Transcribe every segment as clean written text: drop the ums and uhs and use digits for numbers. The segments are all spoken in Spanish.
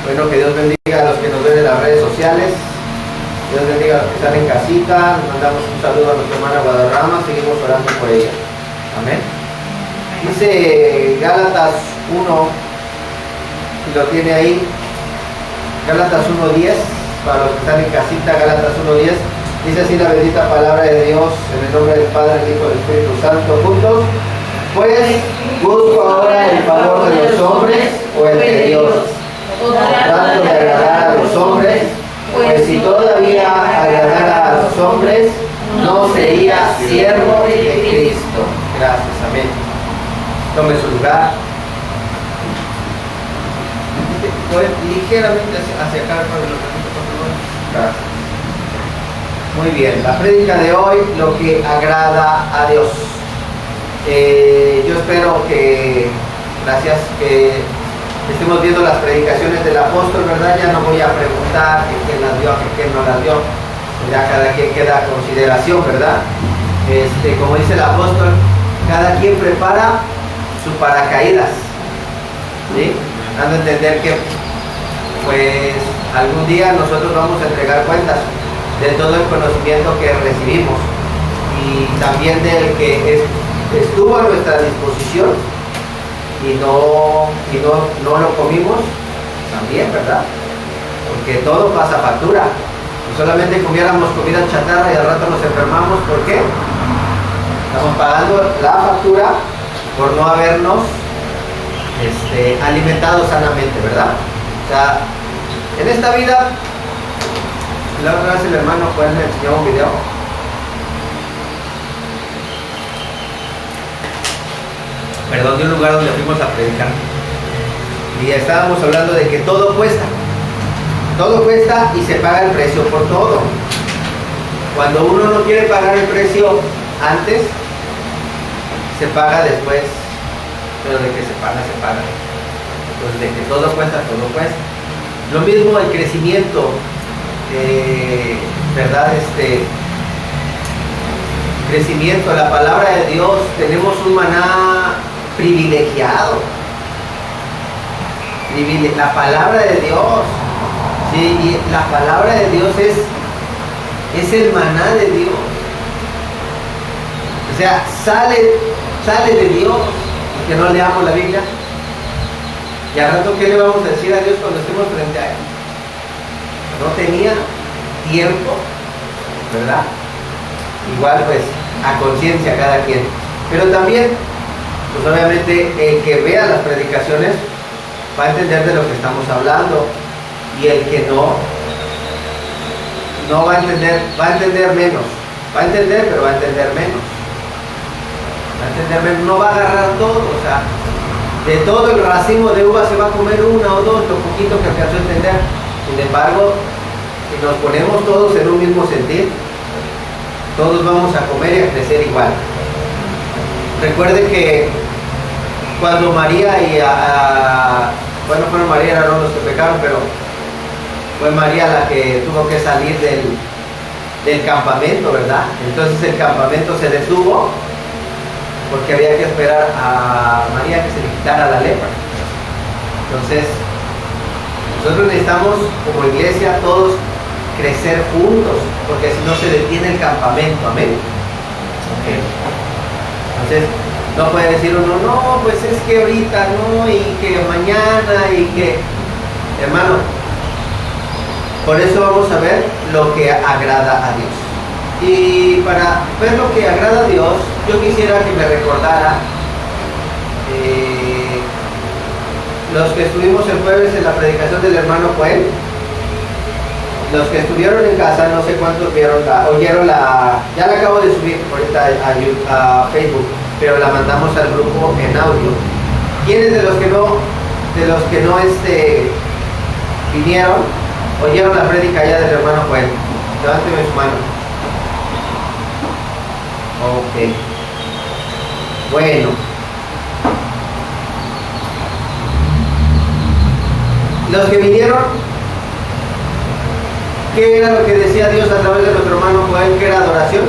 Bueno, que Dios bendiga a los que nos ven en las redes sociales. Dios bendiga a los que están en casita. Les mandamos un saludo a nuestra hermana Guadarrama. Seguimos orando por ella. Amén. Dice Gálatas 1, si lo tiene ahí, Gálatas 1:10, para los que están en casita, Gálatas 1:10, dice así la bendita palabra de Dios, en el nombre del Padre, del Hijo y del Espíritu Santo, juntos. Pues busco ahora el favor de los hombres o el de Dios. Trato de agradar a los hombres, pues si todavía agradara a los hombres, no sería siervo de Cristo. Gracias, amén. Tome su lugar. Ligeramente hacia acá, por favor. Gracias. Muy bien, la prédica de hoy, lo que agrada a Dios. Yo espero que, gracias, que estemos viendo las predicaciones del apóstol, ¿verdad? Ya no voy a preguntar que quién las dio, que quién no las dio. Ya cada quien queda a consideración, ¿verdad? Como dice el apóstol, cada quien prepara su paracaídas, ¿sí? Dando a entender que pues algún día nosotros vamos a entregar cuentas de todo el conocimiento que recibimos y también del que estuvo a nuestra disposición y no lo comimos también, ¿verdad? Porque todo pasa factura. Si solamente comiéramos comida chatarra y al rato nos enfermamos, ¿por qué? Estamos pagando la factura por no habernos alimentado sanamente, ¿verdad? O sea, en esta vida, la otra vez el hermano Juan me enseñó un video. Perdón, de un lugar donde fuimos a predicar. Y estábamos hablando de que todo cuesta. Todo cuesta y se paga el precio por todo. Cuando uno no quiere pagar el precio antes, se paga después. Pero de que se paga, se paga. Entonces, de que todo cuesta, todo cuesta. Lo mismo el crecimiento, ¿verdad? Crecimiento, la palabra de Dios, tenemos un maná privilegiado. La palabra de Dios, ¿sí? Y la palabra de Dios es el maná de Dios. O sea, sale de Dios. Que no leamos la Biblia. Y al rato, ¿qué le vamos a decir a Dios cuando estemos frente a Él? No tenía tiempo, ¿verdad? Igual pues a conciencia cada quien. Pero también, pues obviamente el que vea las predicaciones va a entender de lo que estamos hablando. Y el que no va a entender menos. Va a entender, pero va a entender menos. No va a agarrar todo, o sea, de todo el racimo de uvas se va a comer una o dos, lo poquito que alcanzó a entender. Sin embargo, si nos ponemos todos en un mismo sentir, todos vamos a comer y a crecer igual. Recuerden que cuando María bueno, fueron María y Aarón los que pecaron, pero fue María la que tuvo que salir del campamento, ¿verdad? Entonces el campamento se detuvo porque había que esperar a María que se le quitara la lepra. Entonces, nosotros necesitamos, como iglesia, todos crecer juntos, porque si no se detiene el campamento, amén. Okay. Entonces, no puede decir uno, no, pues es que ahorita no, y que mañana, y que... Hermano, por eso vamos a ver lo que agrada a Dios. Y para ver lo que agrada a Dios, yo quisiera que me recordara los que estuvimos el jueves en la predicación del hermano Joel, los que estuvieron en casa, no sé cuántos oyeron ya la acabo de subir ahorita a Facebook, pero la mandamos al grupo en audio. ¿Quiénes de los que no vinieron, oyeron la prédica ya del hermano Joel? Levánteme su mano. Ok. Bueno. Los que vinieron, ¿qué era lo que decía Dios a través de nuestro hermano Joel? ¿Qué era adoración?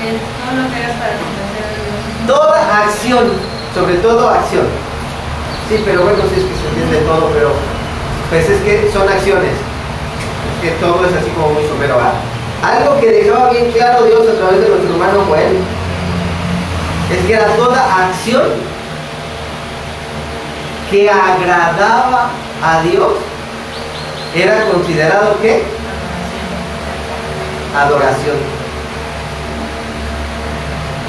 Todo lo que hagas para complacer a Dios. Toda acción sobre todo acción. Sí, pero bueno, sí es que se entiende todo, pero pues es que son acciones. Es que todo es así como muy somero. Algo que dejaba bien claro Dios a través de nuestro hermano Joel es que era toda acción que agradaba a Dios era considerado ¿qué? Adoración.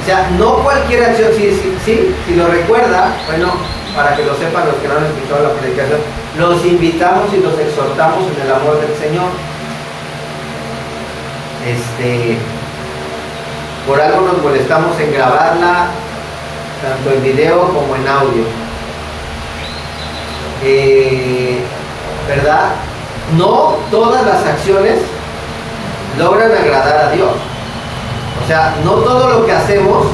O sea, no cualquier acción, si lo recuerda, bueno, para que lo sepan los que no han escuchado la predicación, los invitamos y los exhortamos en el amor del Señor. Por algo nos molestamos en grabarla, tanto en video como en audio. ¿Verdad? No todas las acciones logran agradar a Dios. O sea, no todo lo que hacemos,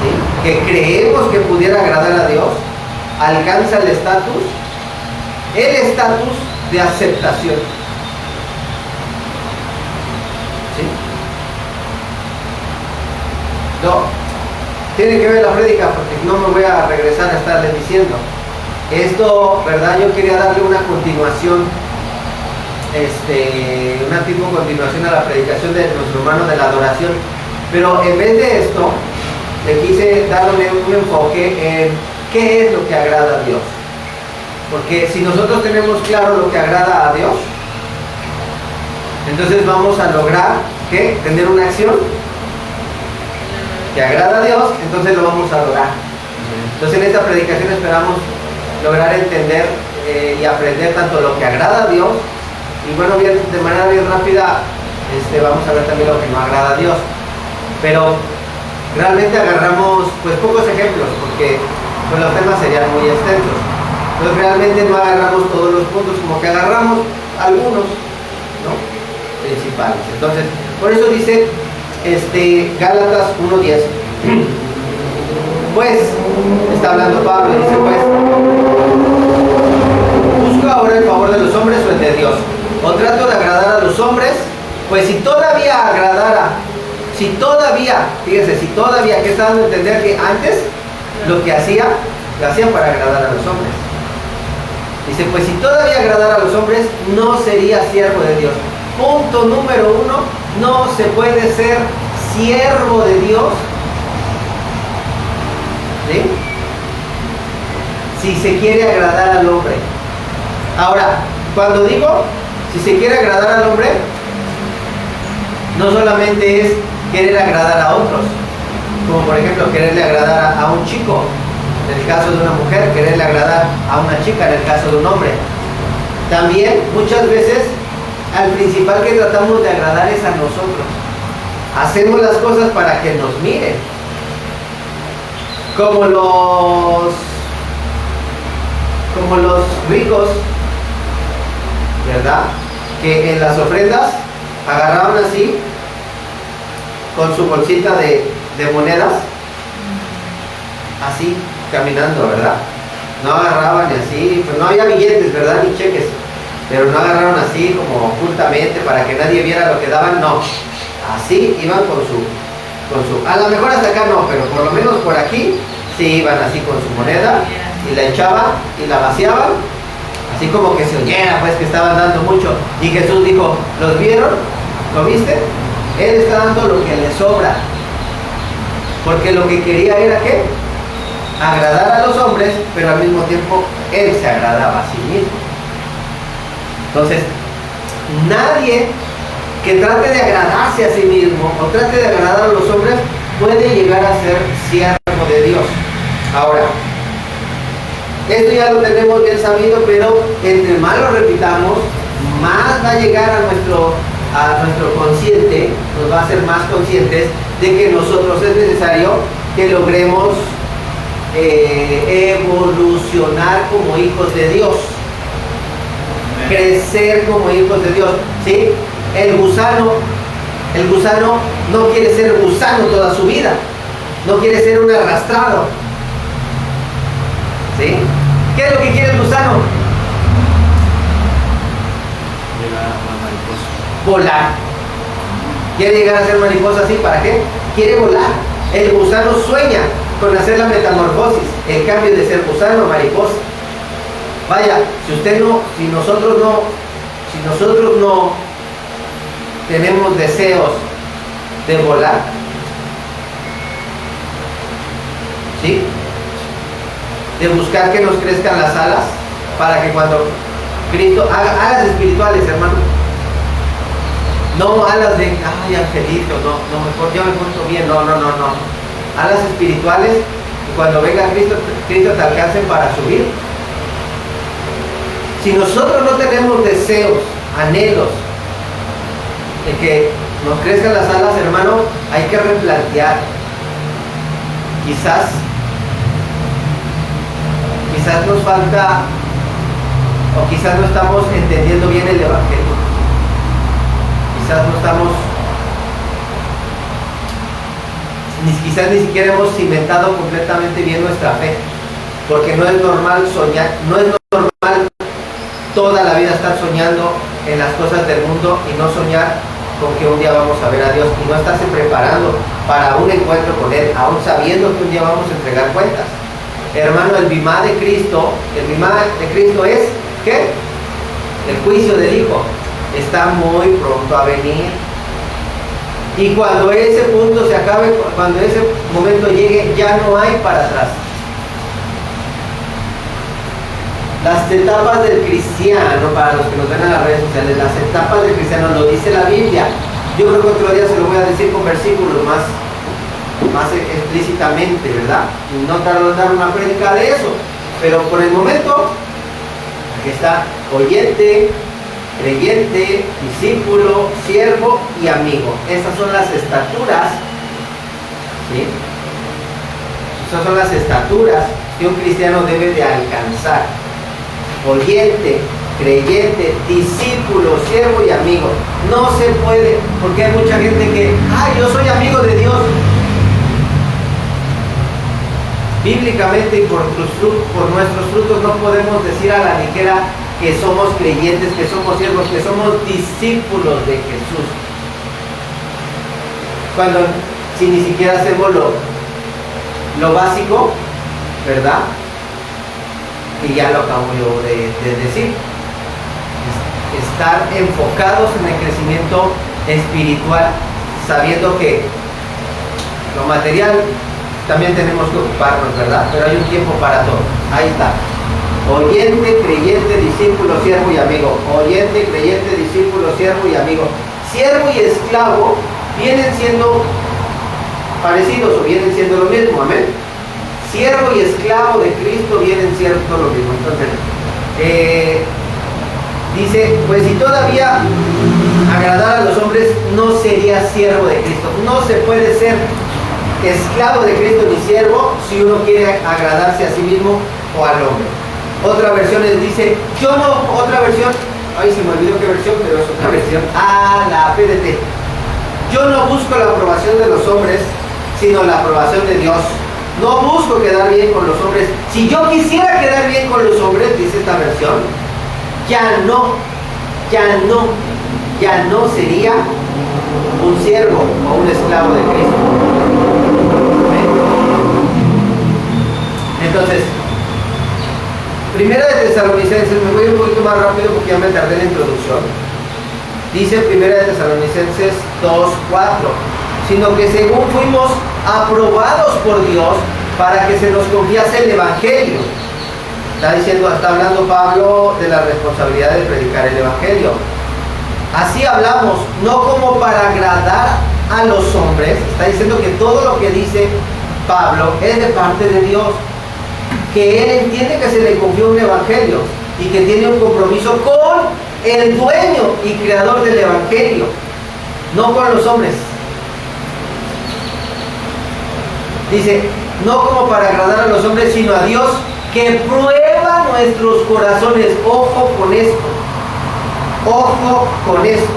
¿sí?, que creemos que pudiera agradar a Dios, alcanza el estatus de aceptación. ¿Sí? No, tiene que ver la prédica porque no me voy a regresar a estarle diciendo. Esto, ¿verdad? Yo quería darle una continuación, una tipo continuación a la predicación de nuestro hermano de la adoración, pero en vez de esto, le quise darle un enfoque en qué es lo que agrada a Dios. Porque si nosotros tenemos claro lo que agrada a Dios, entonces vamos a lograr ¿qué? Tener una acción que agrada a Dios, entonces lo vamos a adorar. Entonces en esta predicación esperamos lograr entender y aprender tanto lo que agrada a Dios y bueno, bien, de manera bien rápida vamos a ver también lo que no agrada a Dios, pero realmente agarramos pues pocos ejemplos porque pues, los temas serían muy extensos, entonces realmente no agarramos todos los puntos, como que agarramos algunos, ¿no?, principales. Entonces por eso dice Gálatas 1:10, pues está hablando Pablo y dice, pues ¿busco ahora el favor de los hombres o el de Dios? ¿O trato de agradar a los hombres? Pues si todavía agradara, fíjense, si todavía, que está dando a entender que antes lo que hacía, lo hacía para agradar a los hombres. Dice, pues si todavía agradara a los hombres, no sería siervo de Dios. Punto número 1, no se puede ser siervo de Dios, ¿sí?, si se quiere agradar al hombre. Ahora, cuando digo si se quiere agradar al hombre, no solamente es querer agradar a otros, como por ejemplo quererle agradar a un chico, en el caso de una mujer, quererle agradar a una chica, en el caso de un hombre. También muchas veces al principal que tratamos de agradar es a nosotros. Hacemos las cosas para que nos miren, como los ricos, ¿verdad?, que en las ofrendas agarraban así con su bolsita de monedas, así caminando, ¿verdad? No agarraban y así, pues no había billetes, ¿verdad?, ni cheques, pero no agarraron así como ocultamente para que nadie viera lo que daban, no, así iban con su, a lo mejor hasta acá no, pero por lo menos por aquí sí iban así con su moneda y la echaban y la vaciaban, así como que se oyera pues que estaban dando mucho. Y Jesús dijo, ¿los vieron? ¿Lo viste? Él está dando lo que le sobra, porque lo que quería era ¿qué? Agradar a los hombres, pero al mismo tiempo él se agradaba a sí mismo. Entonces, nadie que trate de agradarse a sí mismo o trate de agradar a los hombres puede llegar a ser siervo de Dios. Ahora, esto ya lo tenemos bien sabido, pero entre más lo repitamos, más va a llegar a nuestro consciente, nos va a hacer más conscientes de que nosotros es necesario que logremos evolucionar como hijos de Dios, crecer como hijos de Dios, ¿sí? El gusano no quiere ser gusano toda su vida, no quiere ser un arrastrado, ¿sí? ¿Qué es lo que quiere el gusano? Volar. ¿Quiere llegar a ser mariposa así? ¿Para qué? Quiere volar. El gusano sueña con hacer la metamorfosis, el cambio de ser gusano a mariposa. Vaya, si nosotros no tenemos deseos de volar, ¿sí? De buscar que nos crezcan las alas, para que cuando Cristo alas espirituales, hermano, no alas de, ay, angelito, no, mejor yo me porto bien, no, alas espirituales, y cuando venga Cristo te alcancen para subir. Si nosotros no tenemos deseos, anhelos de que nos crezcan las alas, hermano, hay que replantear. Quizás nos falta, o quizás no estamos entendiendo bien el Evangelio. Quizás quizás ni siquiera hemos cimentado completamente bien nuestra fe, porque no es normal soñar, no es normal toda la vida estar soñando en las cosas del mundo y no soñar con que un día vamos a ver a Dios y no estarse preparando para un encuentro con Él, aún sabiendo que un día vamos a entregar cuentas. Hermano, el bimá de Cristo es, ¿qué? El juicio del Hijo está muy pronto a venir. Y cuando ese punto se acabe, cuando ese momento llegue, ya no hay para atrás. Las etapas del cristiano, para los que nos ven en las redes sociales, las etapas del cristiano lo dice la Biblia. Yo creo que otro día se lo voy a decir con versículos más explícitamente, ¿verdad? Y no tardo en dar una prédica de eso. Pero por el momento, aquí está: oyente, creyente, discípulo, siervo y amigo. Esas son las estaturas, ¿sí? Esas son las estaturas que un cristiano debe de alcanzar: oyente, creyente, discípulo, siervo y amigo. No se puede, porque hay mucha gente que, yo soy amigo de Dios. Bíblicamente y por nuestros frutos no podemos decir a la ligera que somos creyentes, que somos siervos, que somos discípulos de Jesús, si ni siquiera hacemos lo básico, ¿verdad? Y ya lo acabo yo de decir: estar enfocados en el crecimiento espiritual, sabiendo que lo material también tenemos que ocuparnos, ¿verdad? Pero hay un tiempo para todo. Ahí está: oyente, creyente, discípulo, siervo y amigo. Oyente, creyente, discípulo, siervo y amigo. Siervo y esclavo vienen siendo parecidos o vienen siendo lo mismo, amén. Siervo y esclavo de Cristo vienen siendo lo mismo. Entonces, dice, pues si todavía agradar a los hombres, no sería siervo de Cristo. No se puede ser esclavo de Cristo ni siervo si uno quiere agradarse a sí mismo o al hombre. Otra versión dice, otra versión, se me olvidó qué versión, pero es otra versión, la PDT. Yo no busco la aprobación de los hombres, sino la aprobación de Dios. No busco quedar bien con los hombres. Si yo quisiera quedar bien con los hombres, dice esta versión, ya no sería un siervo o un esclavo de Cristo. Entonces, Primera de Tesalonicenses, me voy un poquito más rápido porque ya me tardé en la introducción. Dice Primera de Tesalonicenses 2:4, sino que según fuimos aprobados por Dios para que se nos confiase el Evangelio. Está hablando Pablo de la responsabilidad de predicar el Evangelio. Así hablamos, no como para agradar a los hombres. Está diciendo que todo lo que dice Pablo es de parte de Dios, que él entiende que se le confió un Evangelio y que tiene un compromiso con el dueño y creador del Evangelio, no con los hombres. Dice, no como para agradar a los hombres, sino a Dios, que prueba nuestros corazones. Ojo con esto,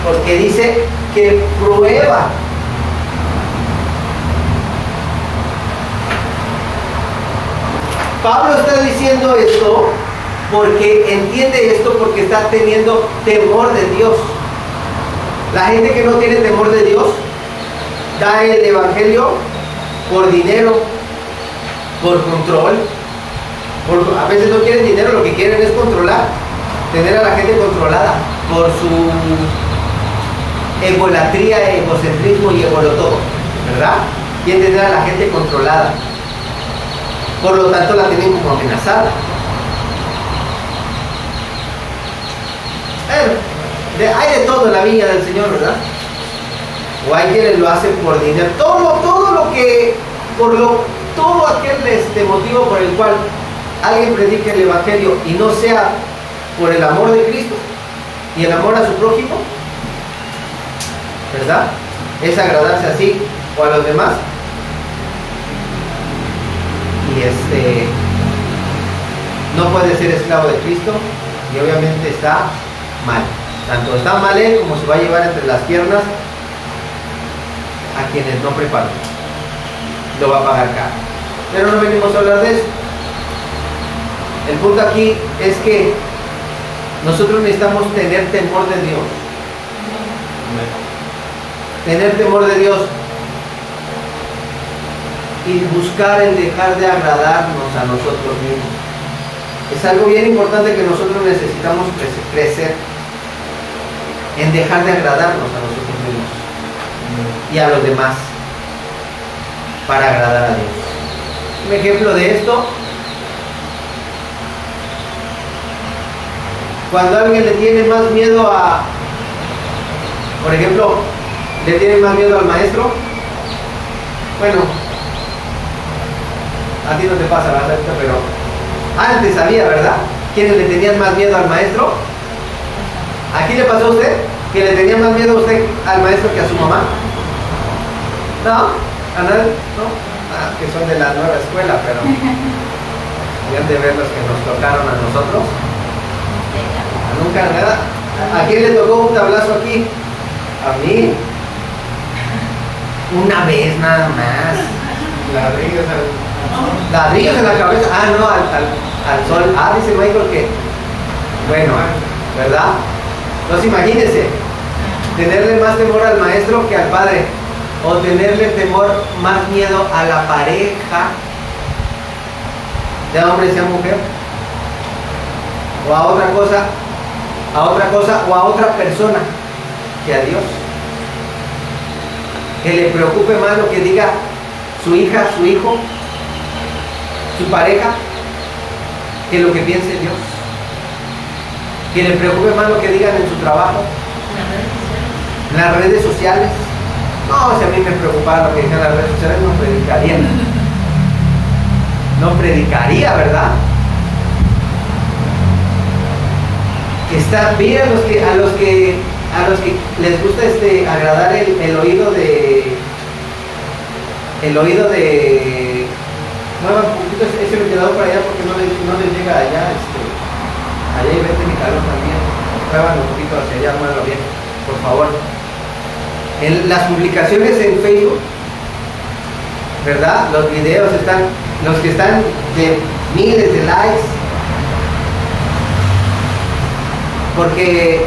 porque dice que prueba. Pablo está diciendo esto porque entiende esto, porque está teniendo temor de Dios. La gente que no tiene temor de Dios da el Evangelio por dinero, por control. A veces no quieren dinero, lo que quieren es controlar, tener a la gente controlada por su egolatría, egocentrismo y egolotodo, ¿verdad? Quieren tener a la gente controlada, por lo tanto la tienen como amenazada. Hay de todo en la viña del Señor, ¿verdad? O hay quienes lo hacen por dinero, todo aquel motivo por el cual alguien predique el Evangelio y no sea por el amor de Cristo y el amor a su prójimo, ¿verdad? Es agradarse así o a los demás. Y no puede ser esclavo de Cristo y obviamente está mal. Tanto está mal él como se va a llevar entre las piernas a quienes no preparan. Lo va a pagar caro. Pero no venimos a hablar de eso. El punto aquí es que nosotros necesitamos tener temor de Dios. Tener temor de Dios y buscar el dejar de agradarnos a nosotros mismos. Es algo bien importante que nosotros necesitamos crecer en dejar de agradarnos a nosotros mismos y a los demás para agradar a Dios. Un ejemplo de esto: cuando alguien le tiene más miedo por ejemplo, le tiene más miedo al maestro. Bueno, a ti no te pasa, ¿verdad? Pero antes había, ¿verdad? ¿Quiénes le tenían más miedo al maestro? ¿Aquí le pasó a usted que le tenía más miedo a usted al maestro que a su mamá? ¿No? ¿A nadie? ¿No? Que son de la nueva escuela, pero habían de ver los que nos tocaron a nosotros. Nunca nada. ¿A quién le tocó un tablazo aquí? A mí. Una vez nada más. Ladrillos en la cabeza. Ah, no, al sol. Ah, dice Michael que. Bueno, ¿verdad? Entonces imagínense, tenerle más temor al maestro que al padre, o tenerle temor, más miedo a la pareja, sea hombre, sea mujer, o a otra cosa o a otra persona que a Dios. Que le preocupe más lo que diga su hija, su hijo, su pareja, que lo que piense Dios. Que le preocupe más lo que digan en su trabajo, en las redes sociales. No, si a mí me preocupara lo que digan las redes sociales, no predicaría. No predicaría, ¿verdad? Que está bien a los que les gusta agradar el oído de muevan un poquito ese ventilador para allá porque no les llega allá. Allá hay vente mi calor también. Muevan un poquito hacia allá, muévanlo bien, por favor. En las publicaciones en Facebook, ¿verdad? Los videos los que están de miles de likes, porque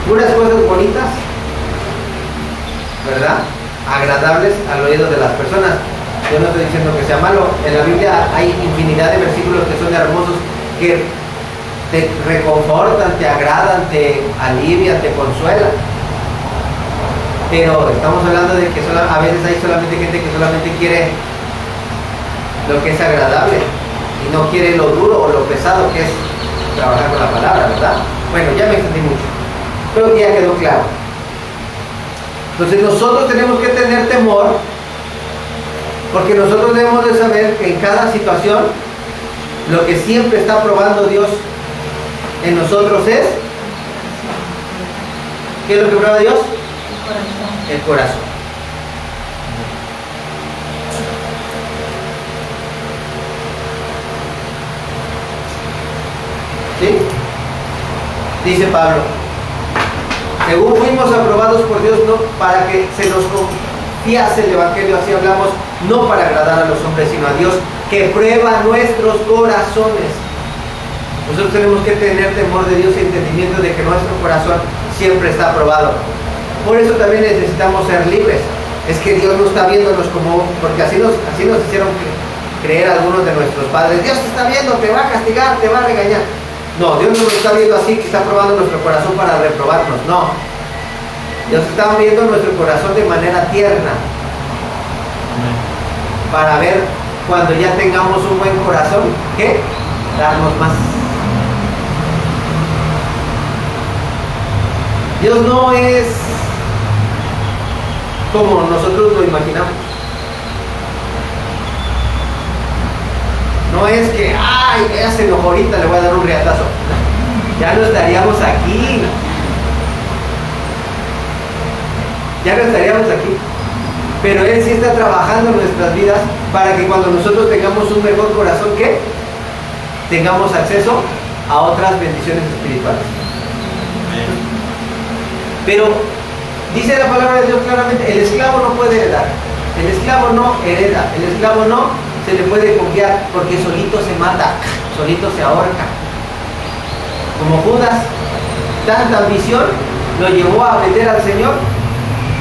puras cosas bonitas, ¿verdad? Agradables al oído de las personas. Yo no estoy diciendo que sea malo. En la Biblia hay infinidad de versículos que son hermosos, que te reconfortan, te agradan, te alivian, te consuelan. Pero estamos hablando de que a veces hay solamente gente que solamente quiere lo que es agradable y no quiere lo duro o lo pesado que es trabajar con la palabra, ¿verdad? Bueno, ya me extendí mucho. Creo que ya quedó claro. Entonces nosotros tenemos que tener temor, porque nosotros debemos de saber que en cada situación lo que siempre está probando Dios en nosotros es, ¿qué es lo que prueba Dios? El corazón. ¿Sí? Dice Pablo, según fuimos aprobados por Dios, no para que se nos confiase el Evangelio, así hablamos, no para agradar a los hombres, sino a Dios, que prueba nuestros corazones. Nosotros tenemos que tener temor de Dios y entendimiento de que nuestro corazón siempre está aprobado. Por eso también necesitamos ser libres Es que Dios no está viéndonos como, porque así nos hicieron creer algunos de nuestros padres. Dios te está viendo, te va a castigar, te va a regañar. No, Dios no nos está viendo así, que está probando nuestro corazón para reprobarnos. No. Dios está viendo nuestro corazón de manera tierna. Para ver cuando ya tengamos un buen corazón, ¿qué? Darnos más. Dios no es como nosotros lo imaginamos. No es que, ay, ya se enojó, ahorita le voy a dar un riatazo. Ya no estaríamos aquí. Ya no estaríamos aquí. Pero Él sí está trabajando en nuestras vidas para que cuando nosotros tengamos un mejor corazón, ¿qué? Tengamos acceso a otras bendiciones espirituales. Pero dice la palabra de Dios claramente, el esclavo no puede heredar, el esclavo no hereda, el esclavo no se le puede confiar porque solito se mata, solito se ahorca. Como Judas, tanta ambición lo llevó a vender al Señor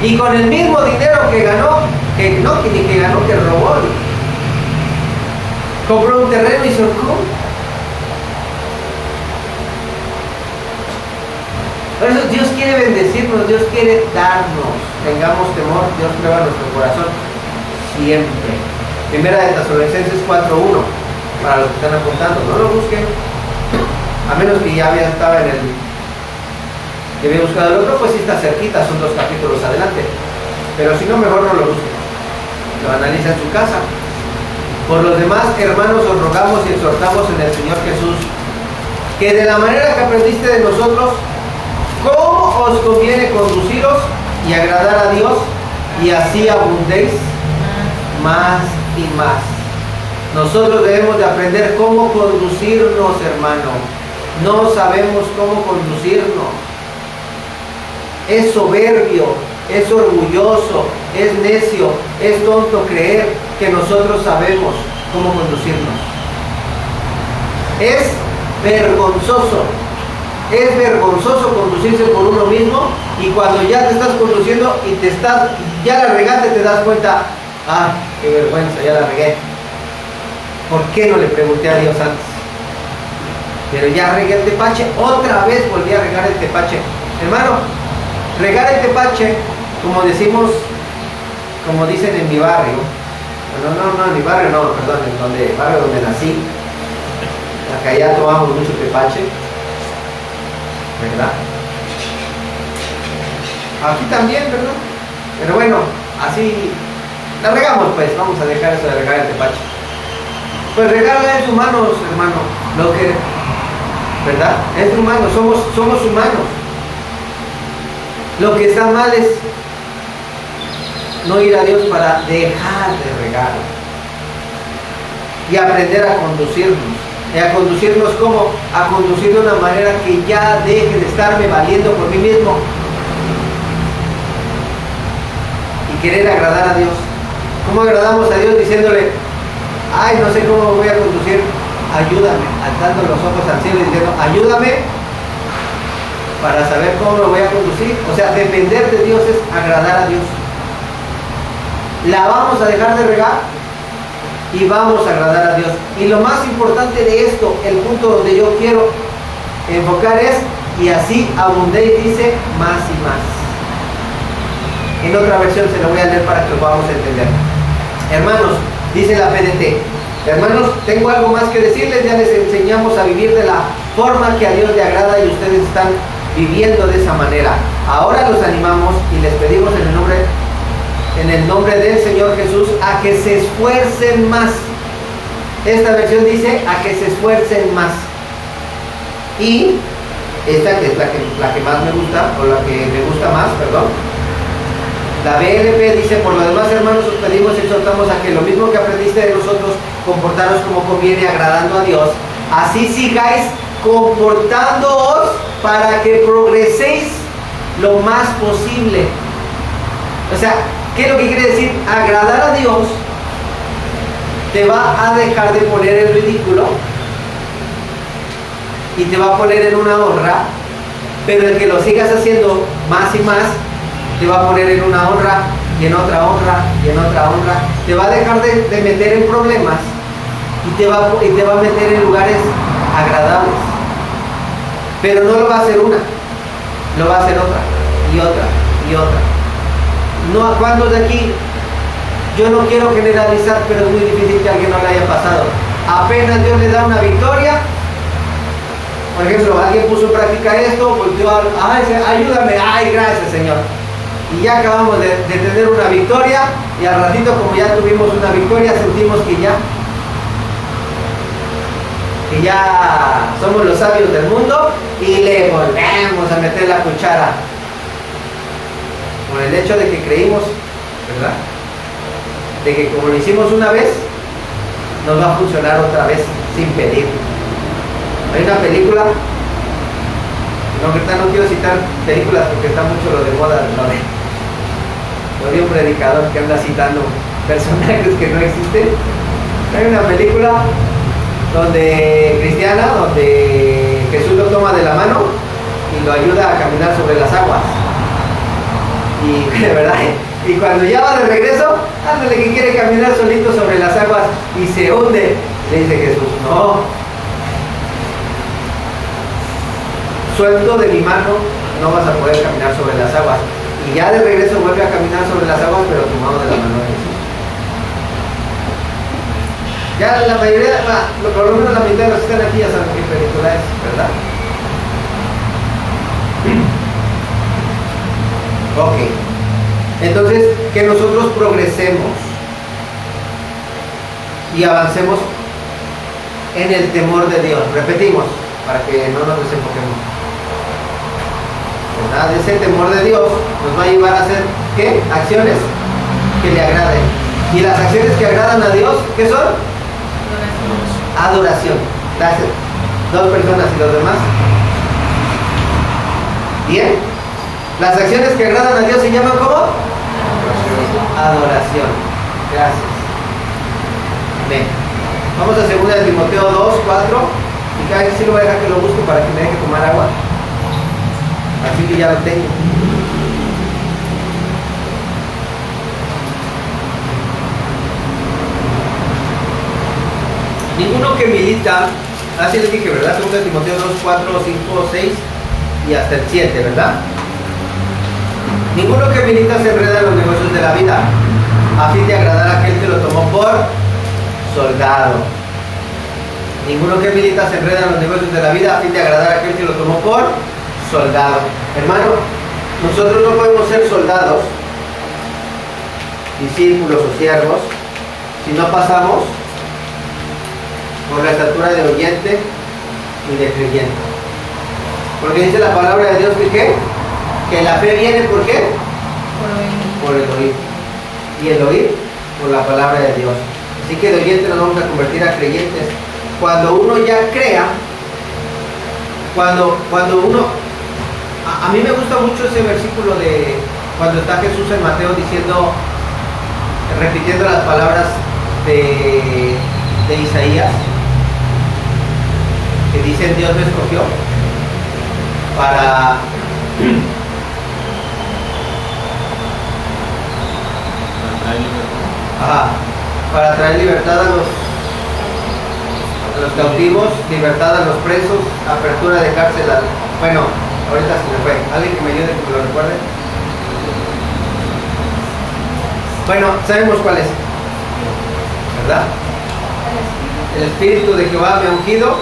y con el mismo dinero que ganó, que robó, compró un terreno y se ahorcó. Por eso Dios quiere bendecirnos, Dios quiere darnos. Tengamos temor, Dios prueba nuestro corazón siempre. Primera de Tesalonicenses 4:1, para los que están apuntando, no lo busquen. A menos que ya estaba en el que había buscado el otro, pues sí está cerquita, son 2 capítulos adelante. Pero si no, mejor no lo busquen. Lo analiza en su casa. Por los demás, hermanos, os rogamos y exhortamos en el Señor Jesús, que de la manera que aprendiste de nosotros, cómo os conviene conduciros y agradar a Dios, y así abundéis más y más. Nosotros debemos de aprender cómo conducirnos, hermano. No sabemos cómo conducirnos. Es soberbio, es orgulloso, es necio, es tonto creer que nosotros sabemos cómo conducirnos. Es vergonzoso. Es vergonzoso conducirse por uno mismo, y cuando ya te estás conduciendo y ya la regaste, te das cuenta, ah, qué vergüenza, ya la regué. ¿Por qué no le pregunté a Dios antes? Pero ya regué el tepache, otra vez volví a regar el tepache. Hermano, regar el tepache, como decimos, como dicen en mi barrio, no, en mi barrio no, perdón, en el barrio donde nací, acá ya tomamos mucho tepache, ¿verdad? Aquí también, ¿verdad? Pero bueno, así la regamos, pues vamos a dejar eso de regar el tepache. Pues regarla es humanos, hermano, ¿verdad? Es humano, somos humanos. Lo que está mal es no ir a Dios para dejar de regar y aprender a conducirnos. Y a conducirnos como, a conducir de una manera que ya deje de estarme valiendo por mí mismo y querer agradar a Dios. ¿Cómo agradamos a Dios? Diciéndole, ay, no sé cómo voy a conducir, ayúdame, alzando los ojos al cielo y diciendo, ayúdame para saber cómo lo voy a conducir. O sea, depender de Dios es agradar a Dios. La vamos a dejar de regar y vamos a agradar a Dios. Y lo más importante de esto, el punto donde yo quiero enfocar es, y así abundéis, dice, más y más. En otra versión se lo voy a leer para que lo podamos entender. Hermanos, dice la PDT, hermanos, tengo algo más que decirles. Ya les enseñamos a vivir de la forma que a Dios le agrada y ustedes están viviendo de esa manera. Ahora los animamos y les pedimos en el nombre del Señor Jesús a que se esfuercen más. Esta versión dice a que se esfuercen más. Y esta, que es la que más me gusta, o la que me gusta más, perdón, la BLP dice, por lo demás, hermanos, os pedimos y exhortamos a que lo mismo que aprendiste de nosotros, comportaros como conviene, agradando a Dios, así sigáis comportándoos para que progreséis lo más posible. O sea, ¿qué es lo que quiere decir? Agradar a Dios te va a dejar de poner en ridículo y te va a poner en una honra, pero el que lo sigas haciendo más y más te va a poner en una honra y en otra honra, y en otra honra. Te va a dejar de meter en problemas y te va a meter en lugares agradables. Pero no lo va a hacer una, lo va a hacer otra, y otra, y otra. No, ¿a cuántos de aquí? Yo no quiero generalizar, pero es muy difícil que a alguien no le haya pasado. Apenas Dios le da una victoria, por ejemplo, alguien puso en práctica esto, volvió a, ay, ayúdame, ay, gracias Señor. Y ya acabamos de tener una victoria, y al ratito, como ya tuvimos una victoria, sentimos que ya somos los sabios del mundo, y le volvemos a meter la cuchara. Por el hecho de que creímos, ¿verdad? De que como lo hicimos una vez, nos va a funcionar otra vez sin pedir. Hay una película, no quiero citar películas porque está mucho lo de moda, lo de un predicador que anda citando personajes que no existen. Hay una película cristiana donde Jesús lo toma de la mano y lo ayuda a caminar sobre las aguas. Y de verdad, y cuando ya va de regreso, ándale que quiere caminar solito sobre las aguas y se hunde. Le dice Jesús, no, suelto de mi mano no vas a poder caminar sobre las aguas. Y ya de regreso vuelve a caminar sobre las aguas, pero tomado de la mano de Jesús. Ya la mayoría, por lo menos la mitad de los que están aquí ya saben qué película es, ¿verdad? Ok. Entonces, que nosotros progresemos y avancemos en el temor de Dios. Repetimos, para que no nos desenfoquemos. ¿Verdad? Ese temor de Dios nos va a llevar a hacer, ¿qué? Acciones que le agraden. Y las acciones que agradan a Dios, ¿qué son? Adoración. Gracias. 2 personas y los demás. Bien. Las acciones que agradan a Dios se llaman ¿cómo? Adoración. Gracias. Amén. Vamos a 2 Timoteo 2, 4. Y cada vez sí lo voy a dejar que lo busque para que me deje tomar agua. Así que ya lo tengo. Ninguno que milita, así les dije, ¿verdad? 2 Timoteo 2, 4, 5, 6 y hasta el 7, ¿verdad? Ninguno que milita se enreda en los negocios de la vida, a fin de agradar a aquel que lo tomó por soldado. Ninguno que milita se enreda en los negocios de la vida, a fin de agradar a aquel que lo tomó por soldado. Hermano, nosotros no podemos ser soldados, discípulos o siervos, si no pasamos por la estatura de oyente y de creyente. Porque dice la palabra de Dios que ¿qué? Que la fe viene ¿por qué? Por el oír. Y el oír por la palabra de Dios. Así que de oyente nos vamos a convertir a creyentes. Cuando uno ya crea, cuando uno... A mí me gusta mucho ese versículo de cuando está Jesús en Mateo diciendo, repitiendo las palabras de Isaías, que dicen Dios me escogió para traer libertad a los cautivos, libertad a los presos, apertura de cárcel bueno, ahorita se me fue. ¿Alguien que me ayude que me lo recuerde? Bueno, sabemos cuál es, ¿verdad? El Espíritu de Jehová me ha ungido.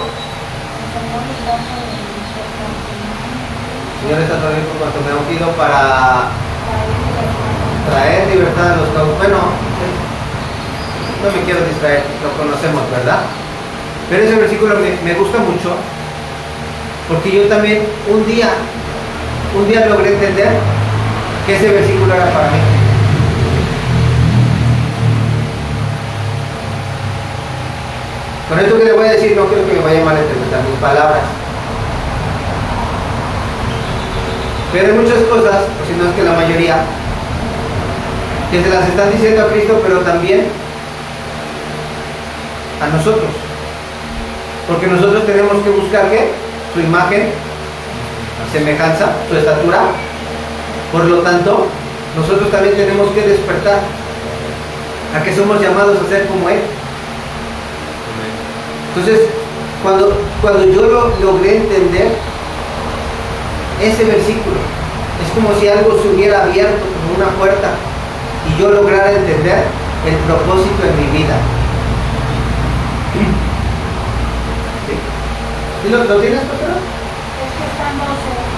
Señor está todavía por cuanto me ha ungido para traer libertad a los cautivos. Bueno, no me quiero distraer, lo conocemos, ¿verdad? Pero ese versículo me gusta mucho porque yo también un día logré entender que ese versículo era para mí. Con esto que le voy a decir, no quiero que me vaya mal a interpretar mis palabras. Pero hay muchas cosas, o si no es que la mayoría, que se las están diciendo a Cristo, pero también a nosotros. Porque nosotros tenemos que buscar ¿qué? Su imagen, semejanza, su estatura. Por lo tanto, nosotros también tenemos que despertar a que somos llamados a ser como Él. Entonces, cuando yo logré entender ese versículo, es como si algo se hubiera abierto como una puerta y yo lograra entender el propósito en mi vida. ¿Sí? ¿Lo tienes, pastora? Es que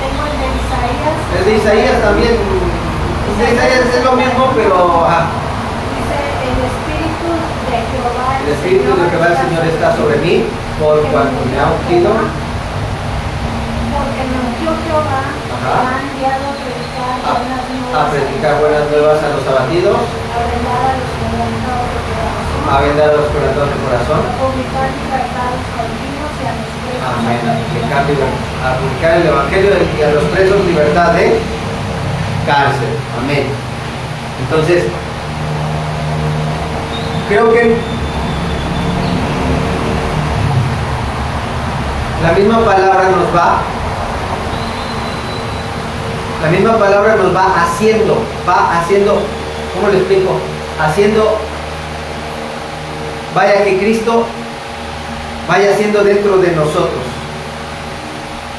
tengo el de Isaías. El de Isaías también. El de Isaías es lo mismo, pero... Dice, el Espíritu de Jehová el Espíritu de Jehová el Señor está sobre mí, por cuanto me ha ungido. Porque me ungió Jehová, me ha enviado a predicar buenas nuevas a los abatidos, a vendar a los quebrantados de corazón, a publicar libertad a los cautivos y a los presos. Amén. A publicar el Evangelio y a los presos libertad de cárcel. Amén. Entonces, creo que la misma palabra nos va haciendo, ¿cómo le explico? Vaya que Cristo vaya haciendo dentro de nosotros,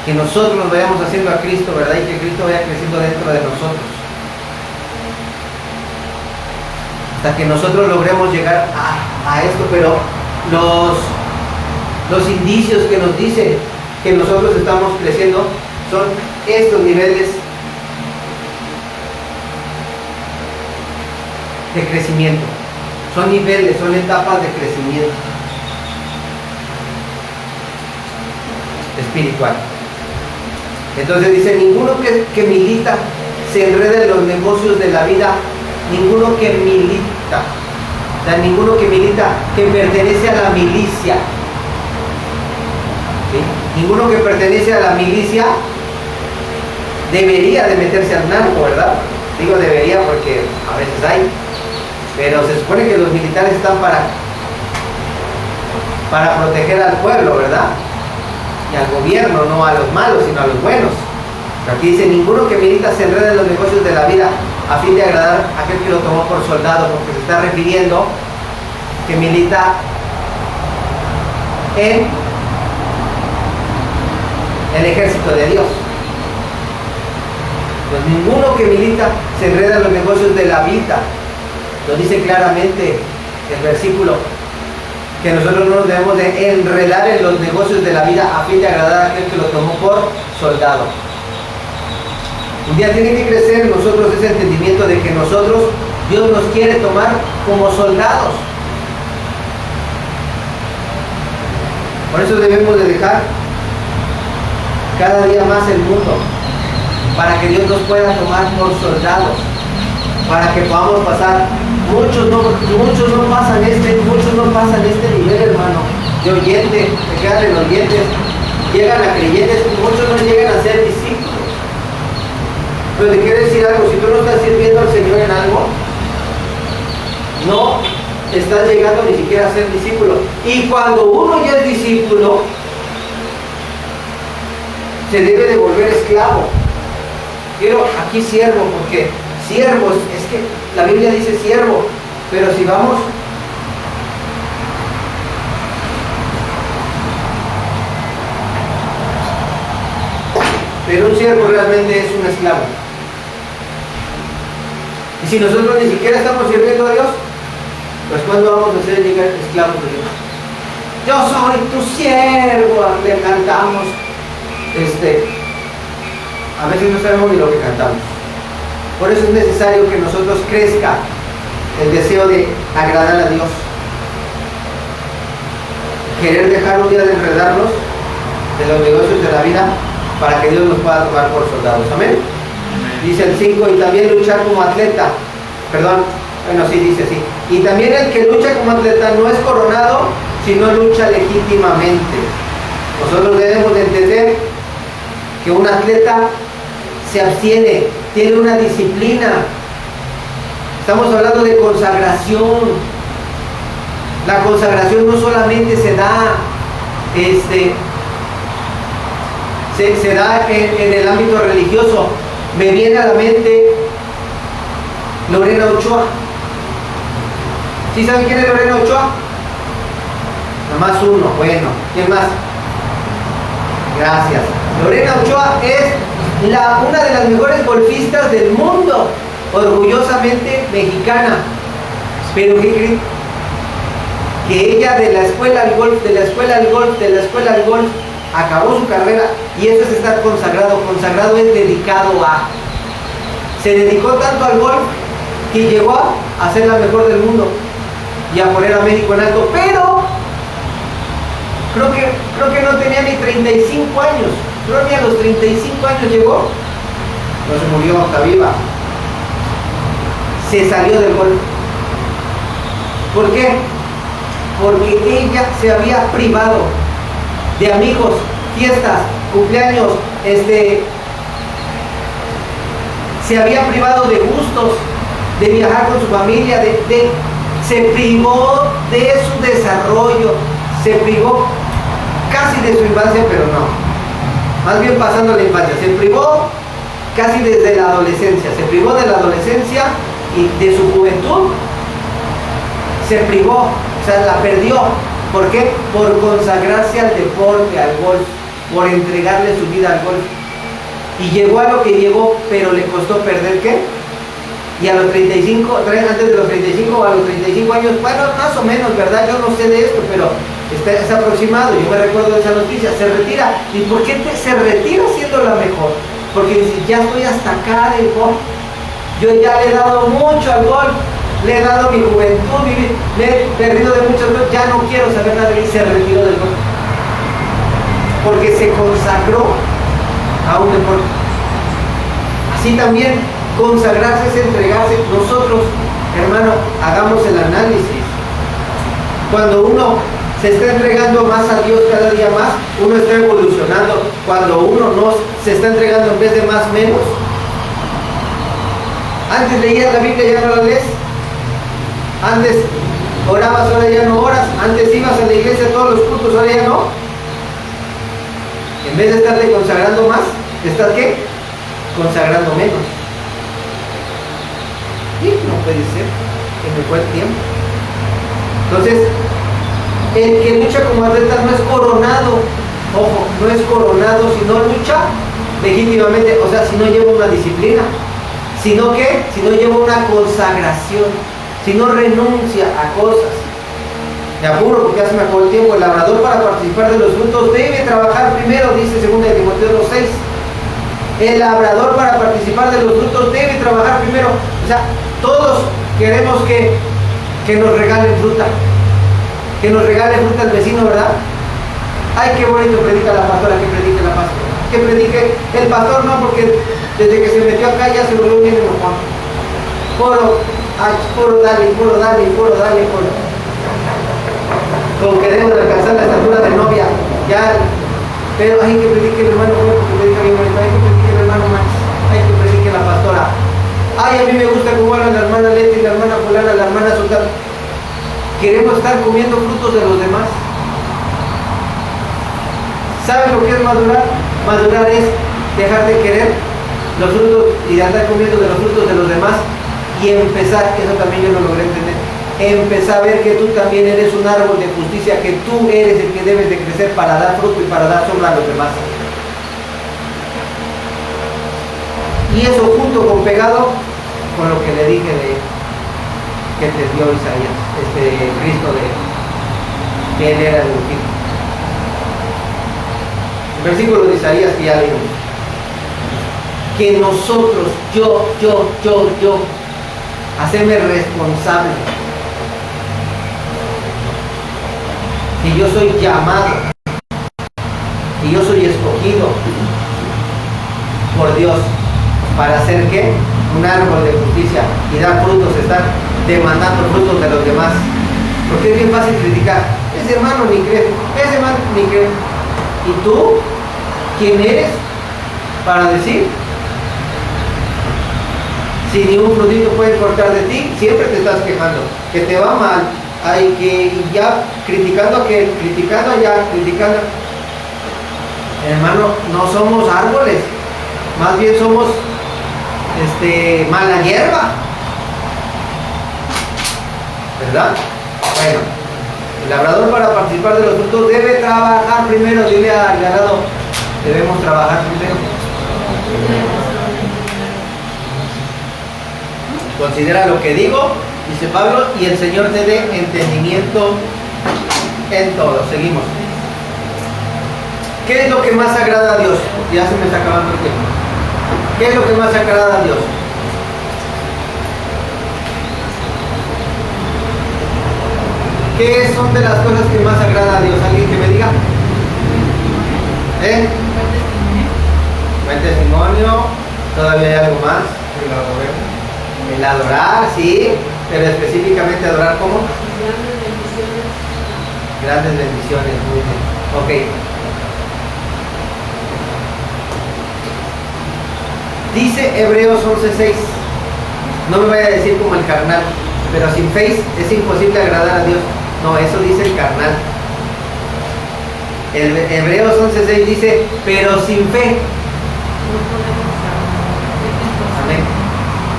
que nosotros nos vayamos haciendo a Cristo, ¿verdad? Y que Cristo vaya creciendo dentro de nosotros, hasta que nosotros logremos llegar a esto. Pero los indicios que nos dicen que nosotros estamos creciendo son estos niveles de crecimiento. Son niveles, son etapas de crecimiento espiritual. Entonces dice, ninguno que milita se enreda en los negocios de la vida, ninguno que milita, que pertenece a la milicia. ¿Sí? Ninguno que pertenece a la milicia debería de meterse al narco, ¿verdad? Digo debería porque a veces hay, pero se supone que los militares están para proteger al pueblo, ¿verdad? Y al gobierno, no a los malos, sino a los buenos. Pero aquí dice, ninguno que milita se enreda en los negocios de la vida a fin de agradar a aquel que lo tomó por soldado, porque se está refiriendo que milita en el ejército de Dios. Pues ninguno que milita se enreda en los negocios de la vida. Lo dice claramente el versículo, que nosotros no nos debemos de enredar en los negocios de la vida a fin de agradar a aquel que lo tomó por soldado. Un día tiene que crecer en nosotros ese entendimiento de que Dios nos quiere tomar como soldados. Por eso debemos de dejar cada día más el mundo, para que Dios nos pueda tomar por soldados, para que podamos pasar. Muchos no pasan este nivel, hermano, de oyente, se quedan en oyentes, llegan a creyentes, muchos no llegan a ser discípulos. Pero te quiero decir algo, si tú no estás sirviendo al Señor en algo, no estás llegando ni siquiera a ser discípulo. Y cuando uno ya es discípulo, se debe de volver esclavo. Quiero aquí siervo, porque siervos, es que la Biblia dice siervo, pero si vamos pero un siervo realmente es un esclavo. Y si nosotros ni siquiera estamos sirviendo a Dios, pues ¿cuándo vamos a ser llegar esclavos de Dios? Yo soy tu siervo, le cantamos. A veces no sabemos ni lo que cantamos. Por eso es necesario que nosotros crezca el deseo de agradar a Dios. Querer dejar un día de enredarnos de los negocios de la vida para que Dios nos pueda tomar por soldados. Amén. Dice el 5, y también luchar como atleta. Dice así. Y también el que lucha como atleta no es coronado, sino lucha legítimamente. Nosotros debemos de entender que un atleta se abstiene, tiene una disciplina. Estamos hablando de consagración. La consagración no solamente se da se da en el ámbito religioso. Me viene a la mente Lorena Ochoa. ¿Sí saben quién es Lorena Ochoa? Nada más uno, bueno. ¿Quién más? Gracias. Lorena Ochoa es una de las mejores golfistas del mundo, orgullosamente mexicana. Pero ¿qué creen? Que ella de la escuela al golf, de la escuela al golf, de la escuela al golf, acabó su carrera, y eso es estar consagrado. Consagrado es dedicado a. Se dedicó tanto al golf que llegó a ser la mejor del mundo y a poner a México en alto, pero creo que no tenía ni 35 años. Creo que a los 35 años llegó. No se murió, está viva. Se salió del golf. ¿Por qué? Porque ella se había privado de amigos, fiestas, cumpleaños, se había privado de gustos, de viajar con su familia, se privó de su desarrollo, se privó casi de su infancia, pero no, más bien pasando la infancia, se privó casi desde la adolescencia, se privó de la adolescencia y de su juventud, se privó, o sea, la perdió. ¿Por qué? Por consagrarse al deporte, al golf, por entregarle su vida al golf. Y llegó a lo que llegó, pero le costó perder ¿qué? Y a los 35, antes de los 35, a los 35 años, bueno, más o menos, ¿verdad? Yo no sé de esto, pero es aproximado. Yo me recuerdo de esa noticia, se retira. ¿Y por qué se retira siendo la mejor? Porque dice, ya estoy hasta acá del golf. Yo ya le he dado mucho al golf, le he dado mi juventud, me he perdido de muchas cosas, ya no quiero saber nada de él, y se retiró del golf. Porque se consagró a un deporte. Así también consagrarse es entregarse. Nosotros, hermano, hagamos el análisis. Cuando uno se está entregando más a Dios cada día más, uno está evolucionando. Cuando uno no se está entregando en vez de más, menos. Antes leías la Biblia, ya no la lees. Antes orabas, ahora ya no oras. Antes ibas a la iglesia a todos los cultos, ahora ya no. En vez de estarte consagrando más, ¿te estás qué? Consagrando menos. Y no puede ser, que me fue el tiempo. Entonces, el que lucha como atleta no es coronado, ojo, no es coronado si no lucha legítimamente, o sea, si no lleva una disciplina, sino que, si no lleva una consagración, si no renuncia a cosas. Me apuro porque ya se me acabó el tiempo. El labrador, para participar de los frutos, debe trabajar primero, dice 2 Timoteo 2:6. El labrador, para participar de los frutos, debe trabajar primero. O sea, todos queremos que nos regalen fruta, que nos regale fruta el vecino, ¿verdad? Ay, qué bonito predica la pastora, que predique la pastora, que predique el pastor, no, porque desde que se metió acá ya se volvió bien enojado. Puro dale, puro. Como queremos alcanzar la estatura de novia, ya, pero hay que predique el hermano, porque predica bien bonito, hay que predique el hermano más, hay que predique la pastora. Ay, a mí me gusta cómo hablan la hermana Leti, la hermana fulana, la hermana Sultana. Queremos estar comiendo frutos de los demás. ¿Saben lo que es madurar? Madurar es dejar de querer los frutos y de andar comiendo de los frutos de los demás y empezar, eso también yo no logré entender, empezar a ver que tú también eres un árbol de justicia, que tú eres el que debes de crecer para dar fruto y para dar sombra a los demás. Y eso junto con pegado con lo que le dije que te dio Isaías, Cristo, que él era el ungido. El versículo de Isaías que ya leímos. Que nosotros, yo, hacerme responsable. Que yo soy llamado, que yo soy escogido por Dios para hacer ¿qué? Un árbol de justicia y dar frutos, estar demandando frutos de los demás. Porque es bien fácil criticar. Ese hermano ni cree, ese hermano ni cree. ¿Y tú? ¿Quién eres para decir? Si ni un frutito puede cortar de ti, siempre te estás quejando, que te va mal, hay que ya criticando a aquel, criticando allá, criticando. Hermano, no somos árboles, más bien somos mala hierba. ¿verdad? Bueno, el labrador para participar de los frutos debe trabajar primero. Dile al ganado, debemos trabajar primero. Considera lo que digo, dice Pablo, y el Señor te dé entendimiento en todo. Seguimos. ¿Qué es lo que más agrada a Dios? Ya se me está acabando el tiempo. ¿Qué es lo que más agrada a Dios? ¿Qué son de las cosas que más agrada a Dios? ¿Alguien que me diga? Buen testimonio. ¿Todavía hay algo más? El adorar, sí. Pero específicamente adorar, ¿cómo? Grandes bendiciones. Muy bien. Ok. Dice Hebreos 11:6. No me vaya a decir como el carnal, pero sin fe es imposible agradar a Dios. No, eso dice el carnal. El Hebreos 11:6 dice, pero sin fe. Amén.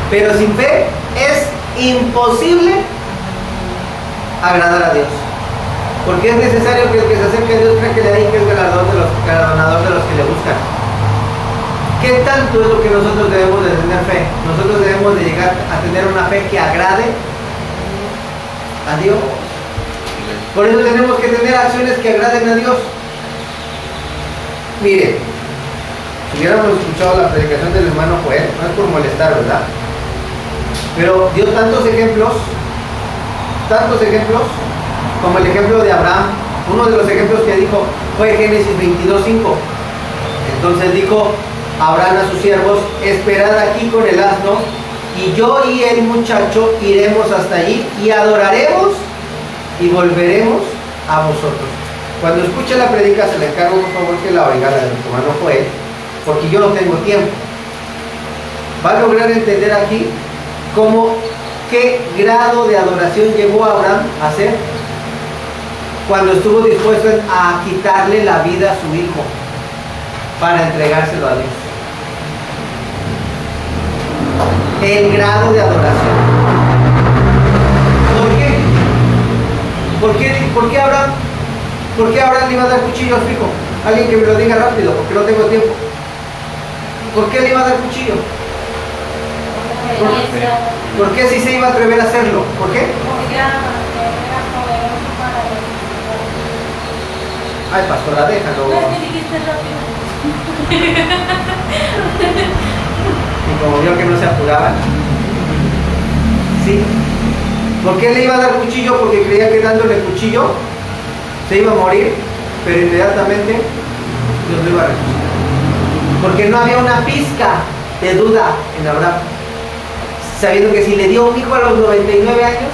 Pero sin fe es imposible agradar a Dios. Porque es necesario que el que se acerque a Dios crea que le hay, que es galardonador de los que le buscan. ¿Qué tanto es lo que nosotros debemos de tener fe? Nosotros debemos de llegar a tener una fe que agrade a Dios. Por eso tenemos que tener acciones que agraden a Dios. Mire, si hubiéramos escuchado la predicación del hermano Joel, no es por molestar, ¿verdad? Pero dio tantos ejemplos, como el ejemplo de Abraham. Uno de los ejemplos que dijo fue Génesis 22:5. Entonces dijo Abraham a sus siervos, esperad aquí con el asno, y yo y el muchacho iremos hasta allí y adoraremos y volveremos a vosotros. Cuando escuche la predica, se le encargo por favor que la oiga, la del hermano Joel, porque yo no tengo tiempo. Va a lograr entender aquí cómo, qué grado de adoración llegó a Abraham a hacer cuando estuvo dispuesto a quitarle la vida a su hijo para entregárselo a Dios. El grado de adoración. ¿Por qué Abraham? ¿Por qué Abraham le iba a dar cuchillo a su hijo? Alguien que me lo diga rápido, porque no tengo tiempo. ¿Por qué le iba a dar cuchillo? ¿Por qué si se iba a atrever a hacerlo? ¿Por qué? Ay, pastora, déjalo. Y como vio que no se apuraban. ¿Sí? ¿Por qué le iba a dar cuchillo? Porque creía que dándole cuchillo se iba a morir, pero inmediatamente Dios lo iba a resucitar. Porque no había una pizca de duda en Abraham, sabiendo que si le dio un hijo a los 99 años,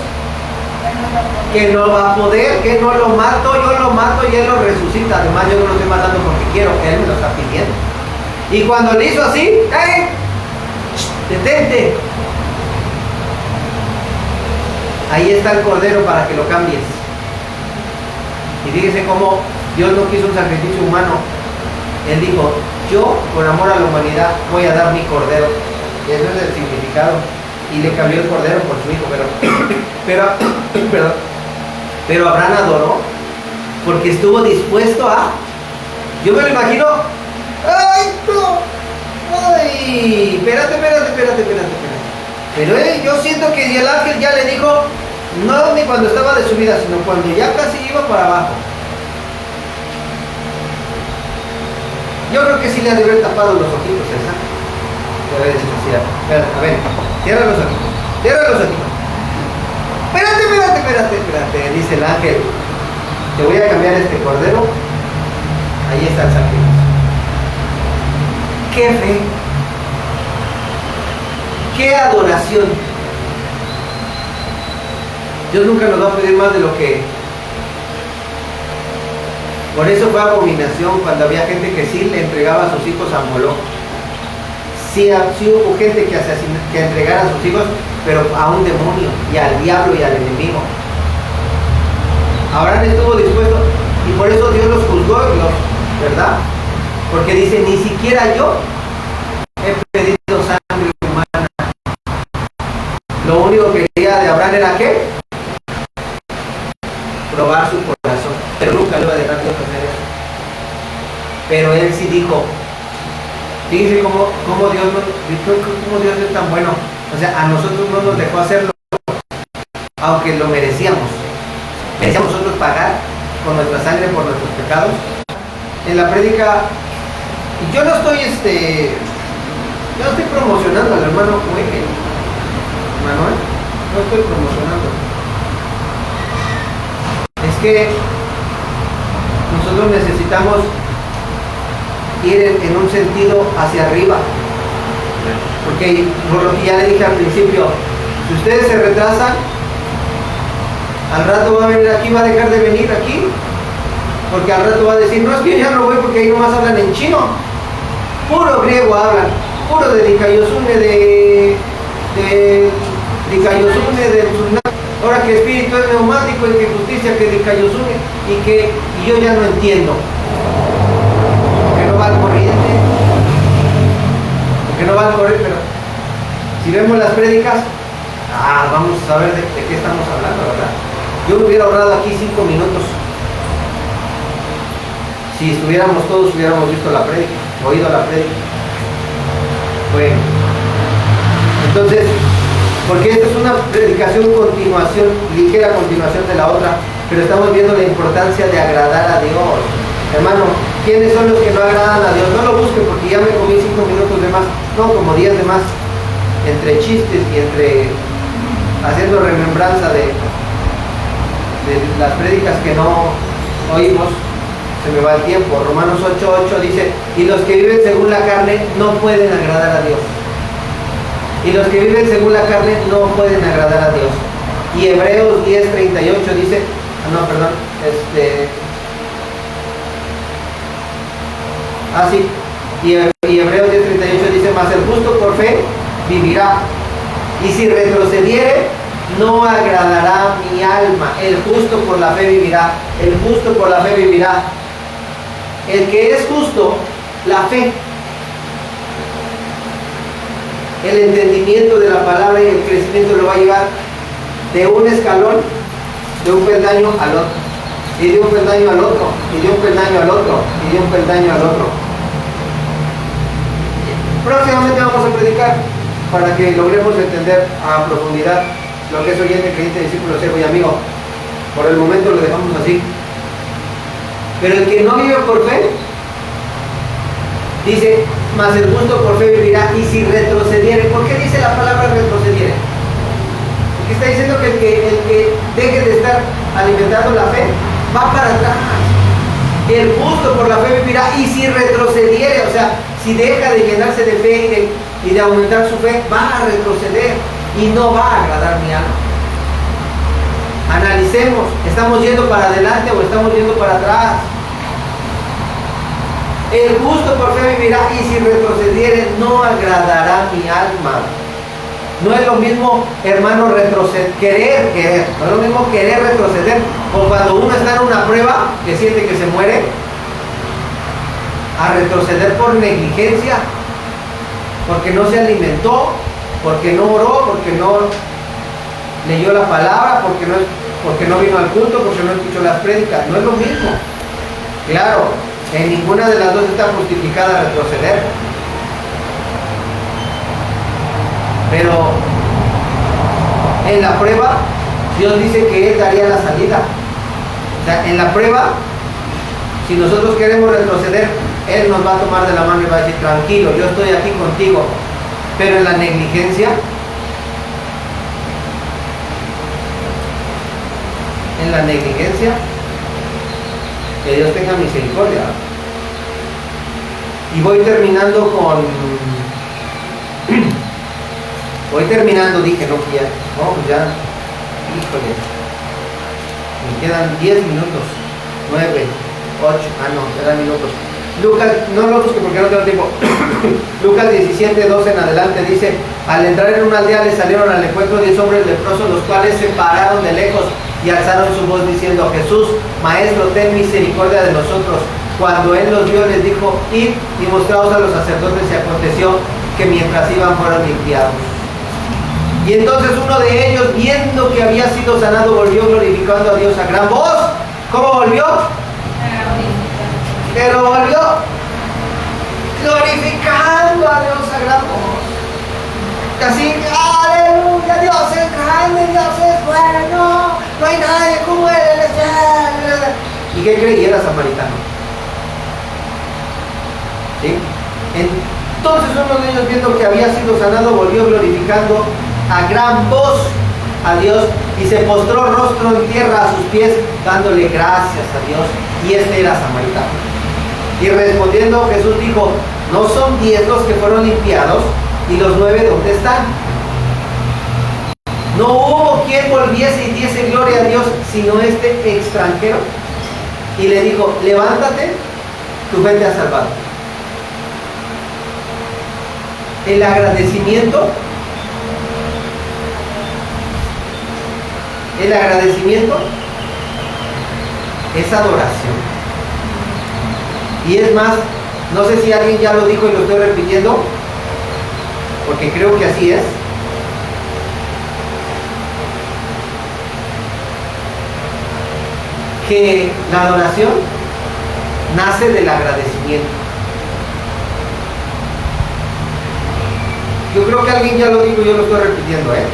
que no va a poder, que no lo mato, yo lo mato y él lo resucita. Además yo no lo estoy matando porque quiero, él me lo está pidiendo. Y cuando le hizo así, ¡ay! ¡Detente! Ahí está el cordero para que lo cambies. Y fíjese cómo Dios no quiso un sacrificio humano. Él dijo, yo por amor a la humanidad voy a dar mi cordero. Y eso es el significado. Y le cambió el cordero por su hijo. Pero Abraham adoró porque estuvo dispuesto a... Yo me lo imagino... ¡Ay, no! ¡Ay! Espérate. Pero yo siento que el ángel ya le dijo, no ni cuando estaba de subida, sino cuando ya casi iba para abajo. Yo creo que sí le ha de haber tapado los ojitos, esa. Te voy a decir así, a ver, cierra los ojitos. Espérate, dice el ángel. Te voy a cambiar este cordero. Ahí está el sacrificio. ¡Qué fe! ¡Qué adoración! Dios nunca nos va a pedir más de lo que... Por eso fue abominación cuando había gente que sí le entregaba a sus hijos a Moloch. Sí hubo gente que entregara a sus hijos, pero a un demonio, y al diablo y al enemigo. Abraham estuvo dispuesto, y por eso Dios los juzgó, ¿verdad? Porque dice, ni siquiera yo he pedido sangre humana. Lo único que quería de Abraham era ¿qué? probar su corazón, pero nunca lo iba a dejar Dios hacer eso. Pero él sí dijo, fíjense cómo Dios es tan bueno. O sea, a nosotros no nos dejó hacerlo, aunque lo merecíamos. Merecíamos nosotros pagar con nuestra sangre por nuestros pecados. En la prédica, yo no estoy promocionando al hermano Manuel, no estoy promocionando. Es que nosotros necesitamos ir en un sentido hacia arriba, porque por lo que ya le dije al principio, si ustedes se retrasan, al rato va a venir aquí, va a dejar de venir aquí, porque al rato va a decir, no, es que ya no voy porque ahí nomás hablan en chino, puro griego hablan, puro de Dikaiosune, de Dikaiosune, de Tsunami, ahora que espíritu es neumático y que justicia que Dikaiosune, y yo ya no entiendo, porque no va al corriente, pero si vemos las prédicas, vamos a saber de qué estamos hablando, ¿verdad? Yo me hubiera ahorrado aquí 5 minutos. Si estuviéramos todos, hubiéramos visto la prédica, oído la prédica. Bueno, entonces, porque esta es una predicación ligera continuación de la otra, pero estamos viendo la importancia de agradar a Dios. Hermano, ¿quiénes son los que no agradan a Dios? No lo busquen porque ya me comí 5 minutos de más, no, como 10 de más, entre chistes y entre haciendo remembranza de las prédicas que no oímos. Se me va el tiempo. Romanos 8:8 dice, y los que viven según la carne no pueden agradar a Dios. Y los que viven según la carne no pueden agradar a Dios. Y Hebreos 10:38 dice, y Hebreos 10:38 dice, mas el justo por fe vivirá, y si retrocediere no agradará mi alma. El justo por la fe vivirá. El justo por la fe vivirá. El que es justo, la fe, el entendimiento de la palabra y el crecimiento lo va a llevar de un escalón, de un peldaño al otro, y de un peldaño al otro, y de un peldaño al otro, y de un peldaño al otro. Próximamente vamos a predicar para que logremos entender a profundidad lo que es oyente, creyente, discípulo, siervo y amigo. Por el momento lo dejamos así. Pero el que no vive por fe, dice, mas el justo por fe vivirá, y si retrocediere. ¿Por qué dice la palabra retrocediere? Porque está diciendo que el que deje de estar alimentando la fe, va para atrás. El justo por la fe vivirá, y si retrocediere, o sea, si deja de llenarse de fe y de aumentar su fe, va a retroceder y no va a agradar mi alma. Analicemos, ¿estamos yendo para adelante o estamos yendo para atrás? El justo por fe vivirá, y si retrocediere no agradará mi alma. No es lo mismo, hermano, querer, no es lo mismo querer retroceder, o cuando uno está en una prueba que siente que se muere, a retroceder por negligencia, porque no se alimentó, porque no oró, porque no leyó la palabra, porque no vino al culto, porque no escuchó las prédicas. No es lo mismo. Claro, en ninguna de las dos está justificada retroceder. Pero en la prueba, Dios dice que Él daría la salida. O sea, en la prueba, si nosotros queremos retroceder, Él nos va a tomar de la mano y va a decir, tranquilo, yo estoy aquí contigo. Pero en la negligencia, que Dios tenga misericordia. Y voy terminando, dije, no, pues ya, híjole, me quedan 10 minutos, 9, 8, quedan minutos. Lucas, no lo busque porque no tengo tiempo. Lucas 17:12 en adelante dice, al entrar en una aldea le salieron al encuentro 10 hombres leprosos, los cuales se pararon de lejos y alzaron su voz diciendo, Jesús, Maestro, ten misericordia de nosotros. Cuando él los vio, les dijo, id y mostraos a los sacerdotes. Y aconteció que mientras iban fueron limpiados. Y entonces uno de ellos, viendo que había sido sanado, volvió glorificando a Dios a gran voz a Dios a gran voz. Así, aleluya, Dios es grande, Dios es bueno, no hay nadie como Él. ¿Y qué cree? Y era samaritano. ¿Sí? Entonces uno de ellos, viendo que había sido sanado, volvió glorificando a gran voz a Dios y se postró rostro en tierra a sus pies, dándole gracias a Dios. Y este era samaritano. Y respondiendo Jesús dijo: ¿no son 10 los que fueron limpiados? ¿Y los 9 dónde están? No hubo quien volviese y diese gloria a Dios, sino este extranjero. Y le dijo: levántate, tu fe te ha salvado. El agradecimiento es adoración. Y es más, no sé si alguien ya lo dijo y lo estoy repitiendo, porque creo que así es. Que la adoración nace del agradecimiento. Yo creo que alguien ya lo dijo y yo lo estoy repitiendo, ¿eh?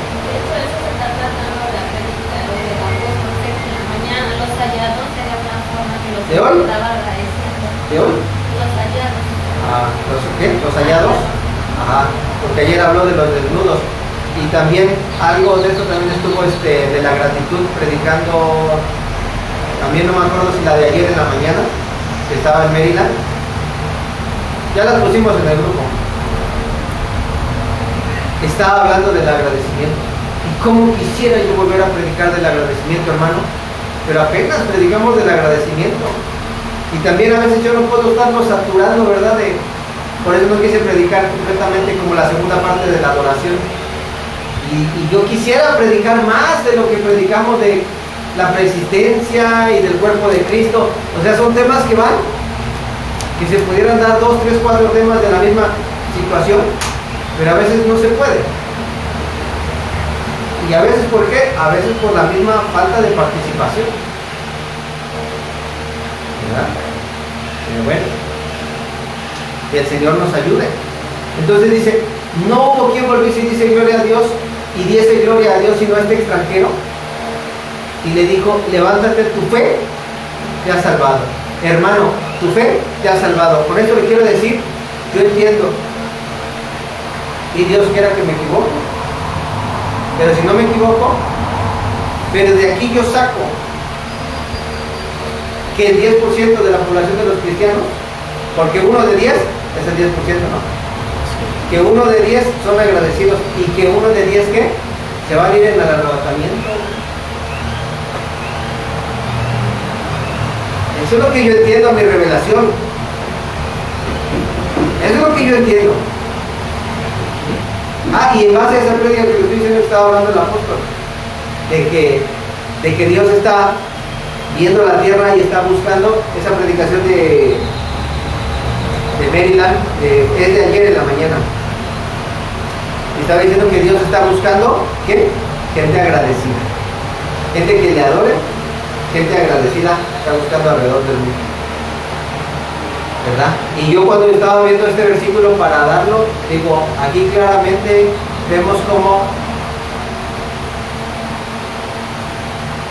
¿De hoy? ¿De hoy? ¿Los hallados? Ajá, porque ayer habló de los desnudos. Y también algo de eso también estuvo de la gratitud predicando. También no me acuerdo si la de ayer en la mañana, que estaba en Maryland. Ya las pusimos en el grupo. Estaba hablando del agradecimiento. Y cómo quisiera yo volver a predicar del agradecimiento, hermano. Pero apenas predicamos del agradecimiento. Y también a veces yo no puedo estarlo saturando, ¿verdad? Por eso no quise predicar completamente como la segunda parte de la adoración. Y yo quisiera predicar más de lo que predicamos de la persistencia y del cuerpo de Cristo. O sea, son temas que van, que se pudieran dar 2, 3, 4 temas de la misma situación, pero a veces no se puede. Y a veces, ¿por qué? A veces por la misma falta de participación, ¿verdad? Pero bueno, que el Señor nos ayude. Entonces dice: no hubo quien volviese y dice gloria a Dios, y diese gloria a Dios, sino a este extranjero. Y le dijo: levántate, tu fe te ha salvado. Hermano, tu fe te ha salvado. Con esto le quiero decir, yo entiendo, y Dios quiera que me equivoque, pero si no me equivoco, pero de aquí yo saco que el 10% de la población de los cristianos, porque 1 de 10 es el 10%, ¿no? Que 1 de 10 son agradecidos, y que 1 de 10 ¿qué? Se va a ir en el arrebatamiento. Eso es lo que yo entiendo, mi revelación. Eso es lo que yo entiendo. Y en base a esa prédica que le estoy diciendo, estaba hablando el apóstol, de que Dios está viendo la tierra y está buscando esa predicación de Maryland, es de ayer en la mañana. Y estaba diciendo que Dios está buscando, ¿qué? Gente agradecida, gente que le adore, gente agradecida, está buscando alrededor del mundo, ¿verdad? Y yo cuando estaba viendo este versículo para darlo, digo, aquí claramente vemos cómo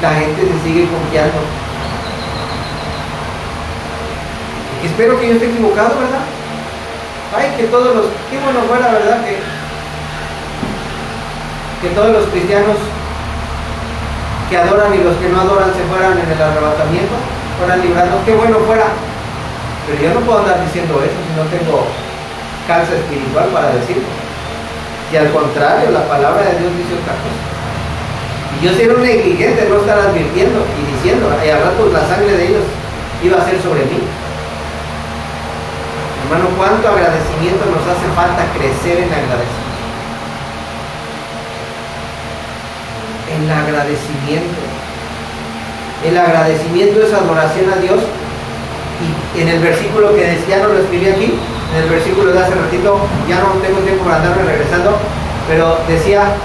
la gente se sigue confiando. Y espero que yo esté equivocado, ¿verdad? Ay, qué bueno fuera, ¿verdad? Que todos los cristianos que adoran y los que no adoran se fueran en el arrebatamiento, fueran librados. Qué bueno fuera. Pero yo no puedo andar diciendo eso si no tengo calza espiritual para decirlo. Y al contrario, la palabra de Dios dice otra cosa. Y yo sería un negligente no estar advirtiendo y diciendo, y al rato la sangre de ellos iba a ser sobre mí. Hermano, cuánto agradecimiento nos hace falta crecer en agradecimiento. El agradecimiento. El agradecimiento es adoración a Dios. Y en el versículo que decía, ya no lo escribí aquí, en el versículo de hace ratito, ya no tengo tiempo para andarme regresando, pero decía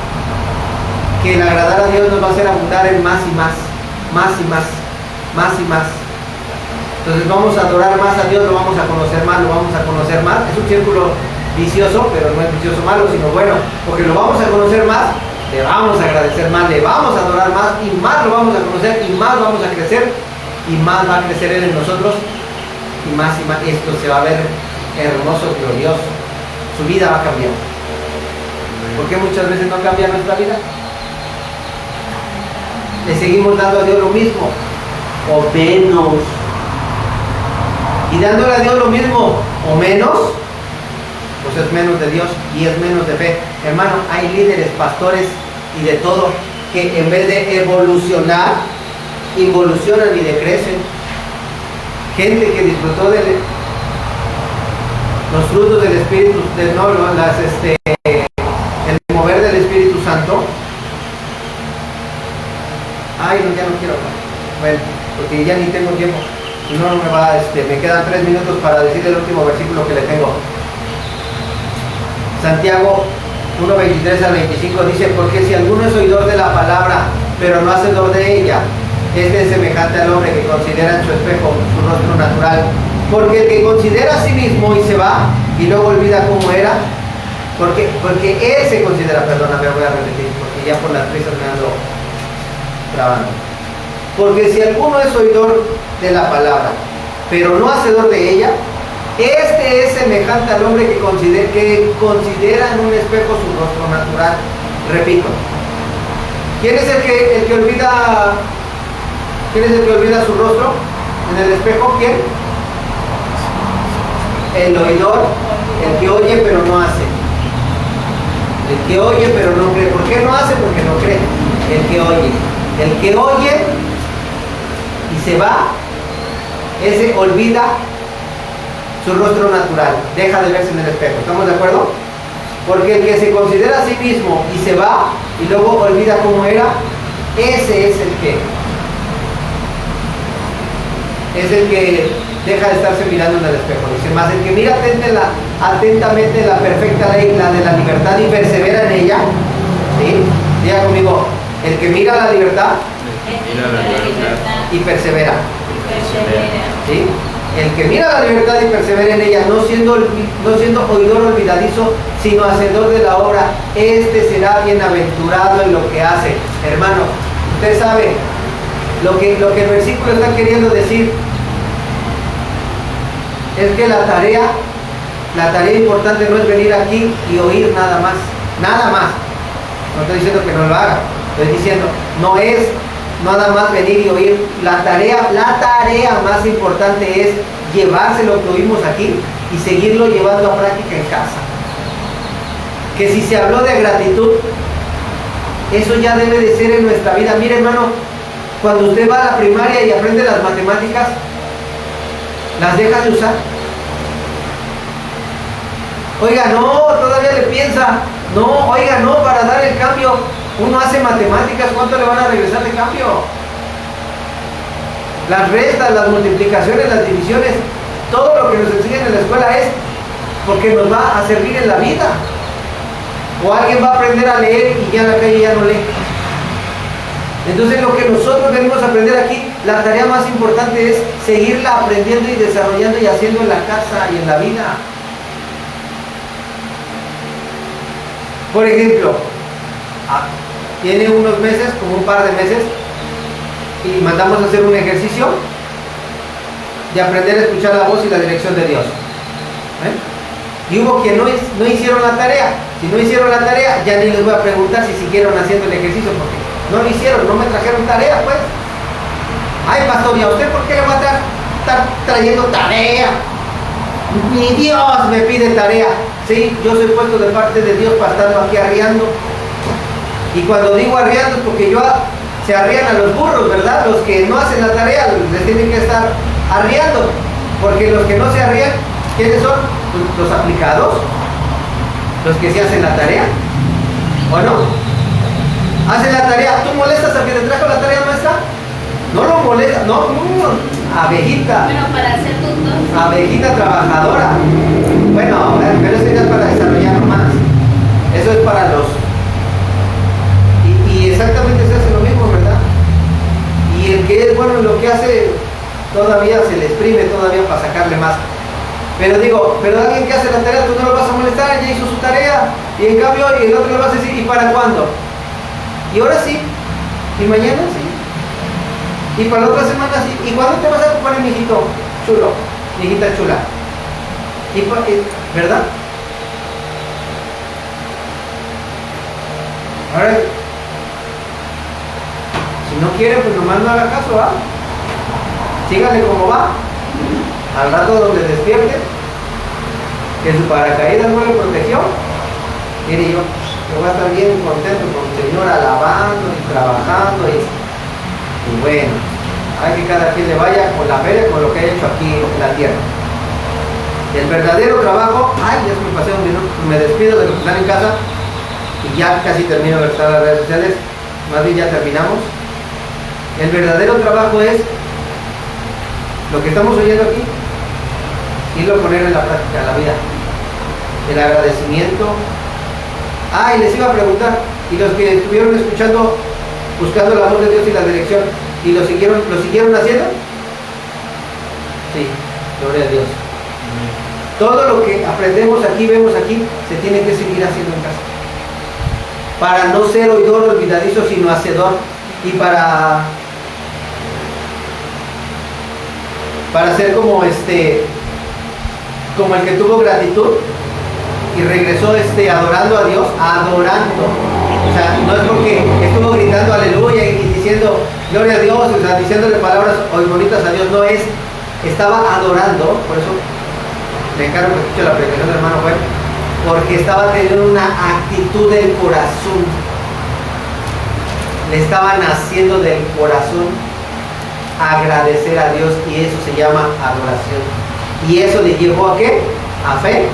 que el agradar a Dios nos va a hacer abundar en más y más, más y más, más y más. Entonces vamos a adorar más a Dios, lo vamos a conocer más, lo vamos a conocer más. Es un círculo vicioso, pero no es vicioso malo, sino bueno, porque lo vamos a conocer más, le vamos a agradecer más, le vamos a adorar más, y más lo vamos a conocer, y más vamos a crecer, y más va a crecer Él en nosotros, y más, esto se va a ver hermoso, glorioso. Su vida va a cambiar. ¿Por qué muchas veces no cambia nuestra vida? Le seguimos dando a Dios lo mismo, o menos. Y dándole a Dios lo mismo, o menos, pues es menos de Dios y es menos de fe. Hermano, hay líderes, pastores y de todo, que en vez de evolucionar, involucionan y decrecen. Gente que disfrutó de los frutos del Espíritu, el mover del Espíritu Santo. Ay, no, ya no quiero hablar. Bueno, porque ya ni tengo tiempo. Si no, no me va, me quedan 3 minutos para decir el último versículo que le tengo. Santiago 1:23 al 25 dice: porque si alguno es oidor de la palabra, pero no hacedor de ella, este es semejante al hombre que considera en su espejo su rostro natural. Porque el que considera a sí mismo y se va, y luego olvida cómo era, porque él se considera, perdóname, voy a repetir, porque ya por las prisas me ando trabando. Porque si alguno es oidor de la palabra, pero no hacedor de ella, este es semejante al hombre que considera en un espejo su rostro natural. Repito, ¿quién es el que olvida? ¿Quién es el que olvida su rostro en el espejo? ¿Quién? El oidor, el que oye pero no hace. El que oye pero no cree. ¿Por qué no hace? Porque no cree. El que oye. El que oye y se va, ese olvida su rostro natural, deja de verse en el espejo. ¿Estamos de acuerdo? Porque el que se considera a sí mismo y se va y luego olvida cómo era, ese es el que deja de estarse mirando en el espejo. Dice más: el que mira atentamente la perfecta ley, la de la libertad, y persevera en ella. ¿Sí? Diga conmigo: el que mira la libertad y persevera. ¿Sí? El que mira la libertad y persevera en ella, no siendo oidor olvidadizo, sino hacedor de la obra, este será bienaventurado en lo que hace. Hermano, usted sabe lo que el versículo está queriendo decir es que la tarea importante no es venir aquí y oír nada más. No estoy diciendo que no lo haga, estoy diciendo, no es nada más venir y oír. La tarea más importante es llevarse lo que oímos aquí y seguirlo llevando a práctica en casa. Que si se habló de gratitud, eso ya debe de ser en nuestra vida. Mire, hermano, cuando usted va a la primaria y aprende las matemáticas, ¿las deja de usar? Oiga, no, todavía le piensa. No, oiga, no, para dar el cambio, uno hace matemáticas, ¿cuánto le van a regresar de cambio? Las restas, las multiplicaciones, las divisiones, todo lo que nos enseñan en la escuela es porque nos va a servir en la vida. O alguien va a aprender a leer y ya en la calle ya no lee. Entonces lo que nosotros venimos a aprender aquí, la tarea más importante es seguirla aprendiendo y desarrollando y haciendo en la casa y en la vida. Por ejemplo, tiene unos meses, como un par de meses, y mandamos a hacer un ejercicio de aprender a escuchar la voz y la dirección de Dios. Y hubo quien no hicieron la tarea. Si no hicieron la tarea, ya ni les voy a preguntar si siguieron haciendo el ejercicio, porque no lo hicieron, no me trajeron tarea, pues. Ay, pastor, ¿y a usted por qué le va a estar trayendo tarea? Ni Dios me pide tarea. Sí, yo soy puesto de parte de Dios para estarlo aquí arriando. Y cuando digo arriando es porque se arrían a los burros, ¿verdad? Los que no hacen la tarea les tienen que estar arriando. Porque los que no se arrían, ¿quiénes son? Los aplicados. Los que sí hacen la tarea. ¿O no? Hacen la tarea. ¿Tú molestas al que te trajo la tarea, maestra? No lo molesta, no, abejita. Bueno, para hacer tutor. Abejita trabajadora. Bueno, pero eso ya es para desarrollar más. Eso es para los... Y exactamente se hace lo mismo, ¿verdad? Y el que es bueno en lo que hace, todavía se le exprime todavía para sacarle más. Pero digo, pero alguien que hace la tarea, tú no lo vas a molestar, ya hizo su tarea. Y en cambio, el otro le vas a decir, ¿y para cuándo? Y ahora sí. Y mañana sí. Y para la otra semana sí. ¿Y cuándo te vas a ocupar, mijito chulo? Mijita chula. ¿Verdad? Ahora, si no quiere, pues nomás no haga caso, ¿va? Sígale como va. Al rato donde despierte, que su paracaídas no lo protegió, mire, yo voy a estar bien contento con el Señor, alabando y trabajando y bueno, hay que cada quien le vaya con la fe, con lo que ha hecho aquí en la tierra. El verdadero trabajo, ya se me pasé un minuto, me despido de los que están en casa y ya casi termino de estar en las redes sociales, más bien ya terminamos. El verdadero trabajo es lo que estamos oyendo aquí, irlo a poner en la práctica, en la vida. El agradecimiento. Y les iba a preguntar, y los que estuvieron escuchando, buscando la voz de Dios y la dirección, ¿y lo siguieron haciendo? Sí, gloria a Dios. Todo lo que aprendemos aquí, vemos aquí, se tiene que seguir haciendo en casa. Para no ser oidor olvidadizo, sino hacedor. Y para ser como como el que tuvo gratitud y regresó adorando a Dios, adorando. O sea, no es porque estuvo gritando aleluya y diciendo gloria a Dios, o sea, diciéndole palabras hoy bonitas a Dios, no es, estaba adorando. Por eso me encargo que escuche la predicación del hermano Juan, porque estaba teniendo una actitud del corazón, le estaba naciendo del corazón agradecer a Dios, y eso se llama adoración. Y eso le llevó ¿a qué? A fe.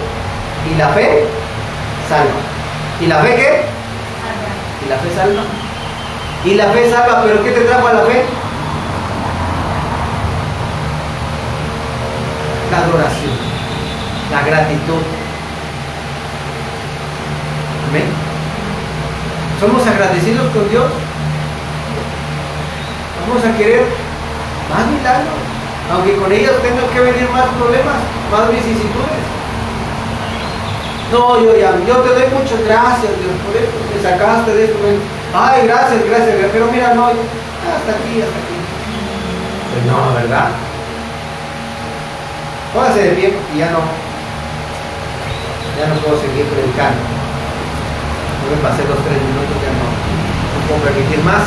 Y la fe salva. ¿Y la fe qué? Y la fe salva. Y la fe salva, pero ¿qué te trajo a la fe? La adoración, la gratitud. Amén. ¿Somos agradecidos con Dios? Vamos a querer más milagros, aunque con ellos tengan que venir más problemas, más vicisitudes. No, yo te doy muchas gracias, Dios, por esto, me sacaste de esto. Ay, gracias, pero mira, no, hasta aquí. Pues no, ¿verdad? Póngase de pie y ya no puedo seguir predicando. No me pasé los 3 minutos, ya no puedo permitir más.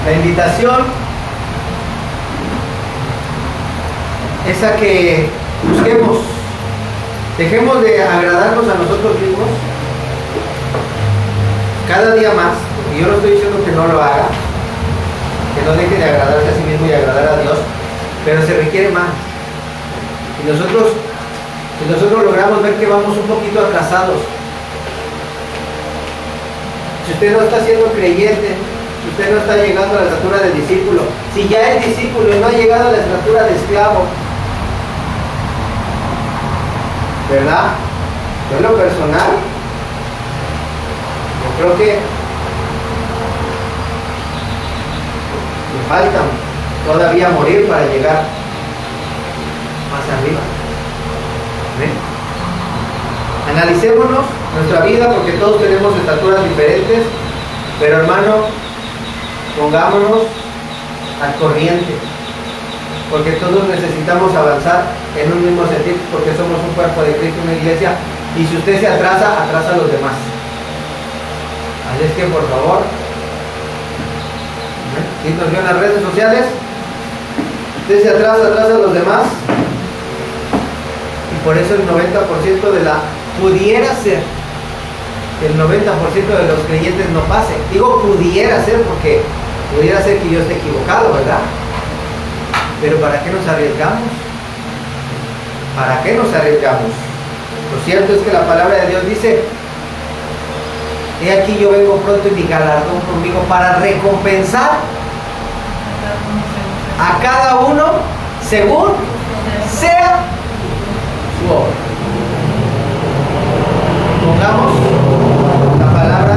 La invitación es a que busquemos, dejemos de agradarnos a nosotros mismos cada día más, porque yo no estoy diciendo que no lo haga, que no deje de agradarse a sí mismo y agradar a Dios, pero se requiere más. Y nosotros logramos ver que vamos un poquito atrasados. Si usted no está siendo creyente, si usted no está llegando a la estatura de discípulo, si ya es discípulo y no ha llegado a la estatura de esclavo, ¿verdad? Yo en lo personal, yo creo que me falta todavía morir para llegar más arriba. ¿Ven? Analicémonos nuestra vida, porque todos tenemos estaturas diferentes, pero hermano, pongámonos al corriente, porque todos necesitamos avanzar en un mismo sentido, porque somos un cuerpo de Cristo, una iglesia, y si usted se atrasa, atrasa a los demás. Así es que por favor, si nos vio en las redes sociales, usted se atrasa a los demás, y por eso el 90% de la, pudiera ser que el 90% de los creyentes no pase. Digo pudiera ser porque pudiera ser que yo esté equivocado, ¿verdad? Pero ¿para qué nos arriesgamos? ¿Para qué nos arriesgamos? Lo cierto es que la palabra de Dios dice: he aquí yo vengo pronto y mi galardón conmigo para recompensar a cada uno según sea su obra. Pongamos la palabra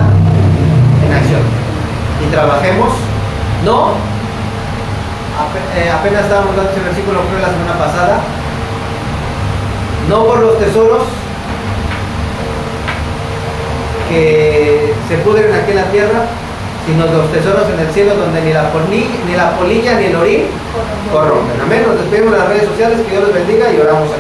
en acción y trabajemos. No, apenas estábamos dando ese versículo, creo, la semana pasada, no por los tesoros que se pudren aquí en la tierra, sino los tesoros en el cielo, donde ni la polilla ni el orín corrompen. Amén. Nos despedimos de las redes sociales, que Dios los bendiga y oramos aquí.